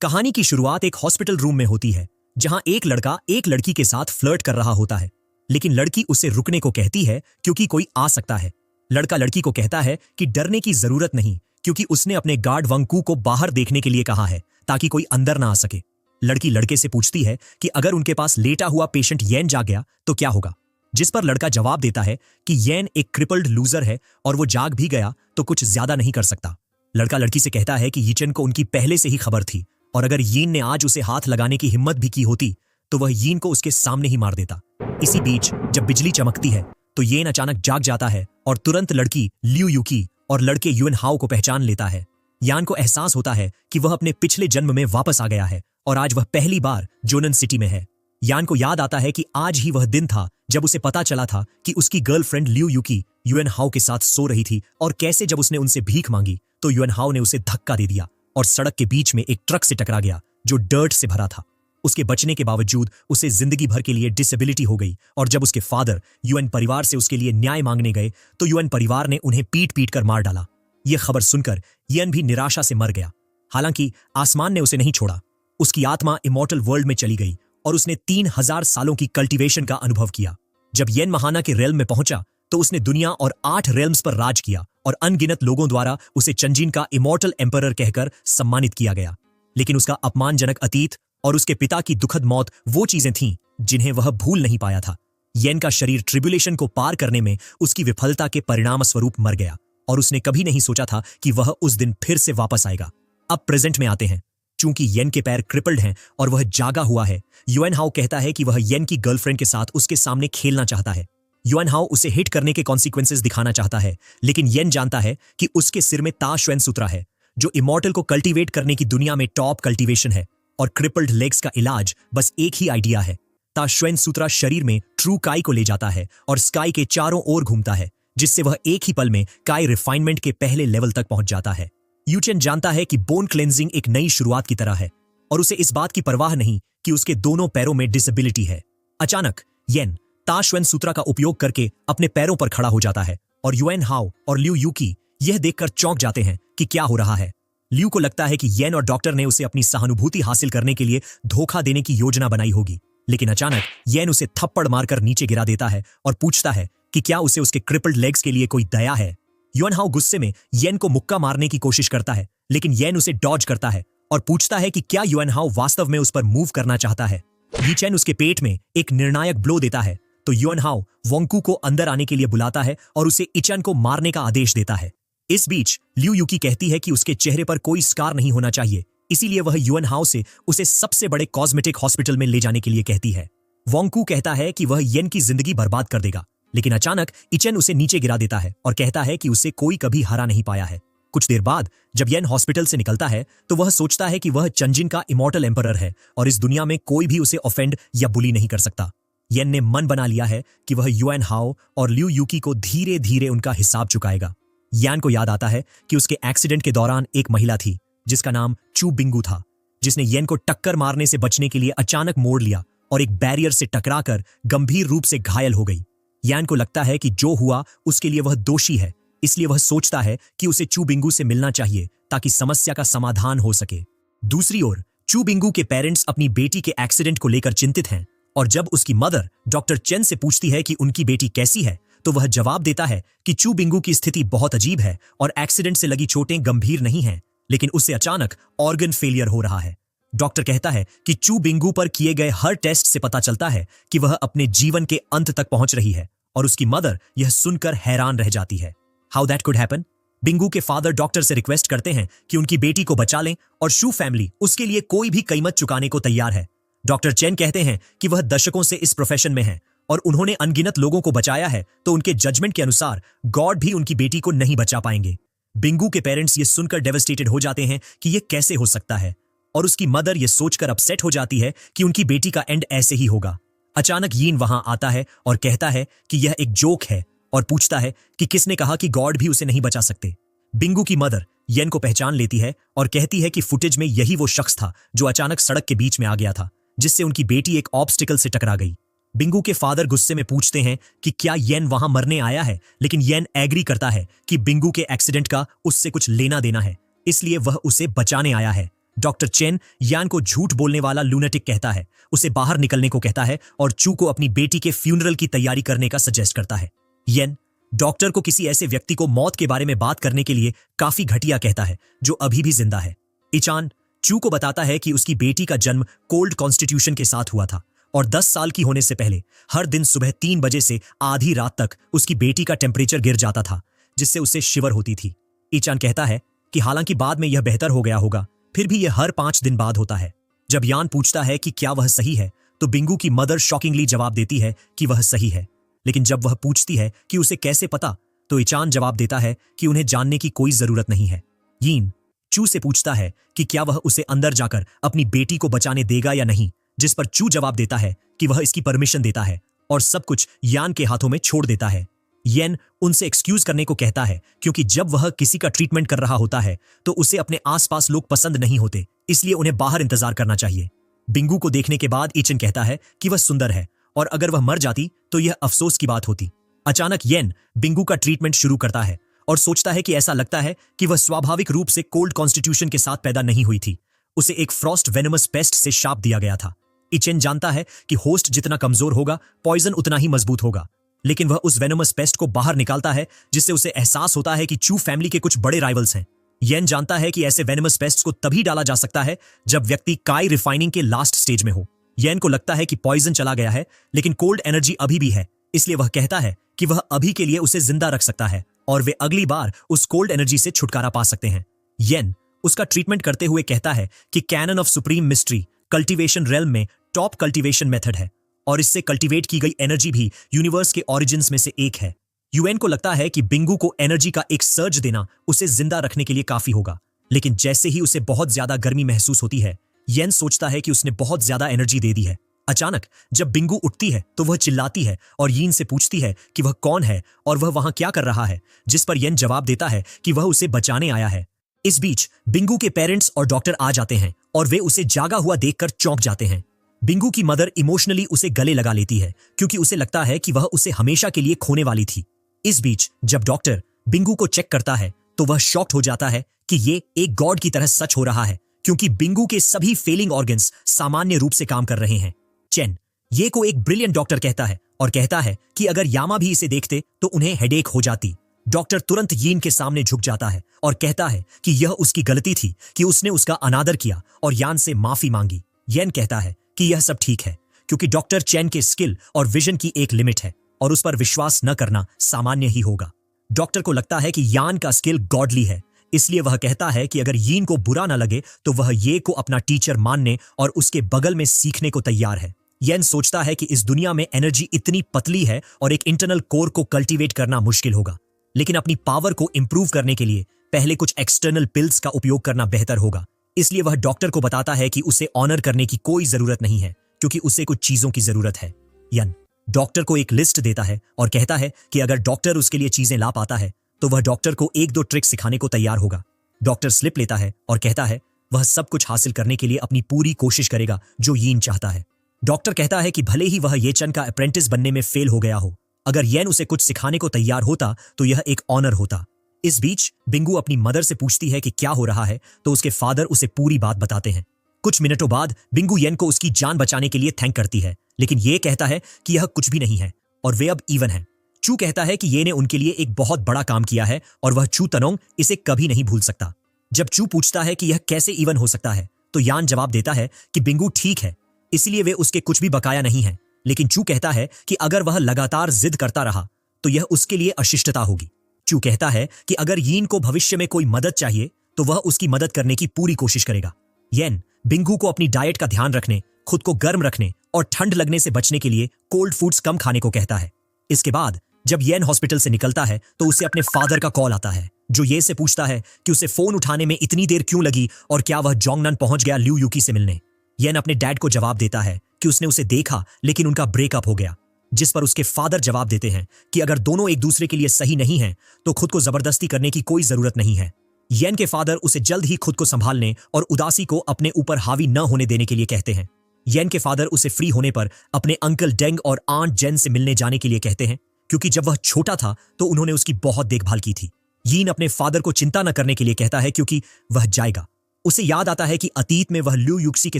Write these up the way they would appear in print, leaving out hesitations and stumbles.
कहानी की शुरुआत एक हॉस्पिटल रूम में होती है, जहां एक लड़का एक लड़की के साथ फ्लर्ट कर रहा होता है, लेकिन लड़की उसे रुकने को कहती है क्योंकि कोई आ सकता है। लड़का लड़की को कहता है कि डरने की जरूरत नहीं, क्योंकि उसने अपने गार्ड वंकू को बाहर देखने के लिए कहा है ताकि कोई अंदर ना आ सके। लड़की लड़के से पूछती है कि अगर उनके पास लेटा हुआ पेशेंट येन जाग गया तो क्या होगा, जिस पर लड़का जवाब देता है कि येन एक क्रिपल्ड लूजर है और वो जाग भी गया तो कुछ ज्यादा नहीं कर सकता। लड़का लड़की से कहता है कि यीचन को उनकी पहले से ही खबर थी और अगर यीन ने आज उसे हाथ लगाने की हिम्मत भी की होती तो वह यीन को उसके सामने ही मार देता। इसी बीच जब बिजली चमकती है तो येन अचानक जाग जाता है और तुरंत लड़की लियू यूकी और लड़के युएन हाओ को पहचान लेता है। यान को एहसास होता है कि वह अपने पिछले जन्म में वापस आ गया है और आज वह पहली बार जोनन सिटी में है। यान को याद आता है कि आज ही वह दिन था जब उसे पता चला था कि उसकी गर्लफ्रेंड लियू यूकी युएन हाओ के साथ सो रही थी और कैसे जब उसने उनसे भीख मांगी तो युएन हाओ ने उसे धक्का दे दिया और सड़क के बीच में एक ट्रक से टकरा गया जो डर्ट से भरा था। उसके बचने के बावजूद उसे जिंदगी भर के लिए डिसेबिलिटी हो गई और जब उसके फादर युएन परिवार से उसके लिए न्याय मांगने गए तो युएन परिवार ने उन्हें पीट पीट कर मार डाला। यह खबर सुनकर येन भी निराशा से मर गया। हालांकि आसमान ने उसे नहीं छोड़ा, उसकी आत्मा इमॉर्टल वर्ल्ड में चली गई और उसने 3000 सालों की कल्टीवेशन का अनुभव किया। जब येन महाना के रेल्म में पहुंचा तो उसने दुनिया और 8 रेल्म्स पर राज किया और अनगिनत लोगों द्वारा उसे चंजिन का इमॉर्टल एम्परर कहकर सम्मानित किया गया। लेकिन उसका अपमानजनक अतीत और उसके पिता की दुखद मौत वो चीजें थीं जिन्हें वह भूल नहीं पाया था। येन का शरीर ट्रिब्यूलेशन को पार करने में उसकी विफलता के परिणाम स्वरूप मर गया और उसने कभी नहीं सोचा था कि वह उस दिन फिर से वापस आएगा। अब प्रेजेंट में आते हैं। चूंकि येन के पैर क्रिपल्ड हैं और वह जागा हुआ है, युएन हाओ कहता है कि वह येन की गर्लफ्रेंड के साथ उसके सामने खेलना चाहता है। युएन हाओ उसे हिट करने के कॉन्सिक्वेंसेस दिखाना चाहता है, लेकिन येन जानता है कि उसके सिर में ता श्वेन सूत्रा है जो इमॉर्टल को कल्टीवेट करने की दुनिया में टॉप कल्टीवेशन है और क्रिपल्ड लेग्स का इलाज बस एक ही आइडिया है। ता श्वेन सूत्रा शरीर में ट्रू काई को ले जाता है और स्काई के चारों ओर घूमता है, जिससे वह एक ही पल में काई रिफाइनमेंट के पहले लेवल तक पहुंच जाता है। यूचेन जानता है कि बोन क्लेंजिंग एक नई शुरुआत की तरह है और उसे इस बात की परवाह नहीं कि उसके दोनों पैरों में डिसेबिलिटी है। अचानक येन ता श्वेन सूत्रा का उपयोग करके अपने पैरों पर खड़ा हो जाता है और युएन हाओ और लियू यूकी यह देखकर चौंक जाते हैं कि क्या हो रहा है। लियू को लगता है कि येन और डॉक्टर ने उसे अपनी सहानुभूति हासिल करने के लिए धोखा देने की योजना बनाई होगी, लेकिन अचानक येन उसे थप्पड़ मारकर नीचे गिरा देता है और पूछता है कि क्या उसे उसके क्रिपल्ड लेग्स के लिए कोई दया है। युएन हाओ गुस्से में येन को मुक्का मारने की कोशिश करता है, लेकिन येन उसे डॉज करता है और पूछता है कि क्या युएन हाओ वास्तव में उस पर मूव करना चाहता है। यीचेन उसके पेट में एक निर्णायक ब्लो देता है तो युएन हाओ वोंकू को अंदर आने के लिए बुलाता है और उसे इचन को मारने का आदेश देता है। इस बीच लियू यूकी कहती है कि उसके चेहरे पर कोई स्कार नहीं होना चाहिए, इसीलिए वह युएन हाओ से उसे सबसे बड़े कॉस्मेटिक हॉस्पिटल में ले जाने के लिए कहती है। वोंकू कहता है कि वह येन की जिंदगी बर्बाद कर देगा, लेकिन अचानक इचन उसे नीचे गिरा देता है और कहता है कि उसे कोई कभी हरा नहीं पाया है। कुछ देर बाद जब येन हॉस्पिटल से निकलता है तो वह सोचता है कि वह चंजिन का इमॉर्टल एम्परर है और इस दुनिया में कोई भी उसे ऑफेंड या बुली नहीं कर सकता। येन ने मन बना लिया है कि वह युएन हाओ और लियू यूकी को धीरे धीरे उनका हिसाब चुकाएगा। यान को याद आता है कि उसके एक्सीडेंट के दौरान एक महिला थी जिसका नाम चू बिंगू था, जिसने येन को टक्कर मारने से बचने के लिए अचानक मोड़ लिया और एक बैरियर से टकराकर गंभीर रूप से घायल हो गई। यान को लगता है कि जो हुआ उसके लिए वह दोषी है, इसलिए वह सोचता है कि उसे चू बिंगू से मिलना चाहिए ताकि समस्या का समाधान हो सके। दूसरी ओर चू बिंगू के पेरेंट्स अपनी बेटी के एक्सीडेंट को लेकर चिंतित हैं और जब उसकी मदर डॉक्टर चेन से पूछती है कि उनकी बेटी कैसी है तो वह जवाब देता है कि चू बिंगू की स्थिति बहुत अजीब है और एक्सीडेंट से लगी चोटें गंभीर नहीं हैं, लेकिन उससे अचानक ऑर्गन फेलियर हो रहा है। डॉक्टर कहता है कि चू बिंगू पर किए गए हर टेस्ट से पता चलता है कि वह अपने जीवन के अंत तक पहुंच रही है और उसकी मदर यह सुनकर हैरान रह जाती है। How that could happen? Bingu के फादर डॉक्टर से रिक्वेस्ट करते हैं कि उनकी बेटी को बचा लें और शू फैमिली उसके लिए कोई भी कीमत चुकाने को तैयार है। डॉक्टर चेन कहते हैं कि वह दशकों से इस प्रोफेशन में है और उन्होंने अनगिनत लोगों को बचाया है, तो उनके जजमेंट के अनुसार गॉड भी उनकी बेटी को नहीं बचा पाएंगे। बिंगू के पेरेंट्स ये सुनकर डेवस्टेटेड हो जाते हैं कि यह कैसे हो सकता है और उसकी मदर यह सोचकर अपसेट हो जाती है कि उनकी बेटी का एंड ऐसे ही होगा। अचानक यीन वहां आता है और कहता है कि यह एक जोक है और पूछता है कि किसने कहा कि गॉड भी उसे नहीं बचा सकते। बिंगू की मदर येन को पहचान लेती है और कहती है कि फुटेज में यही वो शख्स था जो अचानक सड़क के बीच में आ गया था, जिससे उनकी बेटी एक ऑब्स्टिकल से टकरा गई। बिंगू के फादर गुस्से में पूछते हैं कि क्या येन वहां मरने आया है, लेकिन येन एग्री करता है कि बिंगू के एक्सीडेंट का उससे कुछ लेना देना है, इसलिए वह उसे बचाने आया है। डॉक्टर चेन यान को झूठ बोलने वाला लूनेटिक कहता है, उसे बाहर निकलने को कहता है और चू को अपनी बेटी के फ्यूनरल की तैयारी करने का सजेस्ट करता है। येन डॉक्टर को किसी ऐसे व्यक्ति को मौत के बारे में बात करने के लिए काफी घटिया कहता है जो अभी भी जिंदा है। इचान चू को बताता है कि उसकी बेटी का जन्म कोल्ड कॉन्स्टिट्यूशन के साथ हुआ था और 10 साल की होने से पहले हर दिन सुबह 3 बजे से आधी रात तक उसकी बेटी का टेम्परेचर गिर जाता था, जिससे उसे शिवर होती थी। इचान कहता है कि हालांकि बाद में यह बेहतर हो गया होगा, फिर भी यह हर 5 दिन बाद होता है। जब यान पूछता है कि क्या वह सही है, तो बिंगू की मदर शॉकिंगली जवाब देती है कि वह सही है। लेकिन जब वह पूछती है कि उसे कैसे पता, तो इचान जवाब देता है कि उन्हें जानने की कोई जरूरत नहीं है। यीन चू से पूछता है कि क्या वह उसे अंदर जाकर अपनी बेटी को बचाने देगा या नहीं, जिस पर चू जवाब देता है कि वह इसकी परमिशन देता है और सब कुछ यान के हाथों में छोड़ देता है। येन उनसे एक्सक्यूज करने को कहता है क्योंकि जब वह किसी का ट्रीटमेंट कर रहा होता है तो उसे अपने आसपास लोग पसंद नहीं होते, इसलिए उन्हें बाहर इंतजार करना चाहिए। बिंगू को देखने के बाद इचन कहता है कि वह सुंदर है और अगर वह मर जाती तो यह अफसोस की बात होती। अचानक येन बिंगू का ट्रीटमेंट शुरू करता है और सोचता है कि ऐसा लगता है कि वह स्वाभाविक रूप से कोल्ड कॉन्स्टिट्यूशन के साथ पैदा नहीं हुई थी, उसे एक फ्रॉस्ट वेनमस पेस्ट से शाप दिया गया था। इचेन जानता है कि होस्ट जितना कमजोर होगा, पॉइजन उतना ही मजबूत होगा, लेकिन वह उस वेनमस पेस्ट को बाहर निकालता है, जिससे उसे एहसास होता है कि चू फैमिली के कुछ बड़े राइवल्स हैं। येन जानता है कि ऐसे वेनमस पेस्ट को तभी डाला जा सकता है जब व्यक्ति काई रिफाइनिंग के लास्ट स्टेज में हो। येन को लगता है कि पॉइजन चला गया है, लेकिन कोल्ड एनर्जी अभी भी है, इसलिए वह कहता है कि वह अभी के लिए उसे जिंदा रख सकता है और वे अगली बार उस कोल्ड एनर्जी से छुटकारा पा सकते हैं। येन उसका ट्रीटमेंट करते हुए कहता है कि canon of supreme mystery cultivation realm में टॉप कल्टीवेशन मेथड है और इससे कल्टीवेट की गई एनर्जी भी यूनिवर्स के ओरिजिन्स में से एक है। यूएन को लगता है कि बिंगू को एनर्जी का एक सर्ज देना उसे जिंदा रखने के लिए काफी होगा, लेकिन जैसे ही उसे बहुत ज्यादा गर्मी महसूस होती है, येन सोचता है कि उसने बहुत ज्यादा एनर्जी दे दी है। अचानक जब बिंगू उठती है तो वह चिल्लाती है और यीन से पूछती है कि वह कौन है और वह वहां क्या कर रहा है, जिस पर येन जवाब देता है कि वह उसे बचाने आया है। इस बीच बिंगू के पेरेंट्स और डॉक्टर आ जाते हैं और वे उसे जागा हुआ देखकर चौंक जाते हैं। बिंगू की मदर इमोशनली उसे गले लगा लेती है क्योंकि उसे लगता है कि वह उसे हमेशा के लिए खोने वाली थी। इस बीच जब डॉक्टर बिंगू को चेक करता है तो वह शॉक्ड हो जाता है कि ये एक गॉड की तरह सच हो रहा है, क्योंकि बिंगू के सभी फेलिंग ऑर्गन्स सामान्य रूप से काम कर रहे हैं। चेन ये को एक ब्रिलियंट डॉक्टर कहता है और कहता है कि अगर यामा भी इसे देखते तो उन्हें हेडेक हो जाती। डॉक्टर तुरंत यीन के सामने झुक जाता है और कहता है कि यह उसकी गलती थी कि उसने उसका अनादर किया और यान से माफी मांगी। येन कहता है कि यह सब ठीक है क्योंकि डॉक्टर चेन के स्किल और विजन की एक लिमिट है और उस पर विश्वास न करना सामान्य ही होगा। डॉक्टर को लगता है कि यान का स्किल गॉडली है, इसलिए वह कहता है कि अगर यीन को बुरा न लगे तो वह ये को अपना टीचर मानने और उसके बगल में सीखने को तैयार है। येन सोचता है कि इस दुनिया में एनर्जी इतनी पतली है और एक इंटरनल कोर को कल्टीवेट करना मुश्किल होगा, लेकिन अपनी पावर को इंप्रूव करने के लिए पहले कुछ एक्सटर्नल पिल्स का उपयोग करना बेहतर होगा। इसलिए वह डॉक्टर को बताता है कि उसे ऑनर करने की कोई जरूरत नहीं है क्योंकि उसे कुछ चीजों की जरूरत है। यन डॉक्टर को एक लिस्ट देता है और कहता है कि अगर डॉक्टर उसके लिए चीजें ला पाता है तो वह डॉक्टर को 1-2 ट्रिक सिखाने को तैयार होगा। डॉक्टर स्लिप लेता है और कहता है वह सब कुछ हासिल करने के लिए अपनी पूरी कोशिश करेगा जो यीन चाहता है। डॉक्टर कहता है कि भले ही वह ये चन का अप्रेंटिस बनने में फेल हो गया हो, अगर येन उसे कुछ सिखाने को तैयार होता तो यह एक ऑनर होता। इस बीच बिंगू अपनी मदर से पूछती है कि क्या हो रहा है, तो उसके फादर उसे पूरी बात बताते हैं। कुछ मिनटों बाद बिंगू येन को उसकी जान बचाने के लिए थैंक करती है, लेकिन ये कहता है कि यह कुछ भी नहीं है और वे अब इवन हैं। चू कहता है कि ये ने उनके लिए एक बहुत बड़ा काम किया है और वह चू तनोंग इसे कभी नहीं भूल सकता। जब चू पूछता है कि यह कैसे इवन हो सकता है, तो यान जवाब देता है कि बिंगू ठीक है, इसलिए वे उसके कुछ भी बकाया नहीं है, लेकिन चू कहता है कि अगर वह लगातार जिद करता रहा तो यह उसके लिए अशिष्टता होगी। चू कहता है कि अगर यीन को भविष्य में कोई मदद चाहिए तो वह उसकी मदद करने की पूरी कोशिश करेगा। येन बिंगू को अपनी डाइट का ध्यान रखने, खुद को गर्म रखने और ठंड लगने से बचने के लिए कोल्ड फूड्स कम खाने को कहता है। इसके बाद जब येन हॉस्पिटल से निकलता है तो उसे अपने फादर का कॉल आता है, जो ये से पूछता है कि उसे फोन उठाने में इतनी देर क्यों लगी और क्या वह जोंगनन पहुंच गया लिu यूकी से मिलने। येन अपने डैड को जवाब देता है कि उसने उसे देखा लेकिन उनका ब्रेकअप हो गया, जिस पर उसके फादर जवाब देते हैं कि अगर दोनों एक दूसरे के लिए सही नहीं हैं तो खुद को जबरदस्ती करने की कोई जरूरत नहीं है। येन के फादर उसे जल्द ही खुद को संभालने और उदासी को अपने ऊपर हावी न होने देने के लिए कहते हैं। येन के फादर उसे फ्री होने पर अपने अंकल डेंग और आंट जेन से मिलने जाने के लिए कहते हैं, क्योंकि जब वह छोटा था तो उन्होंने उसकी बहुत देखभाल की थी। यीन अपने फादर को चिंता न करने के लिए कहता है क्योंकि वह जाएगा। उसे याद आता है कि अतीत में वह ल्यू युक्सी के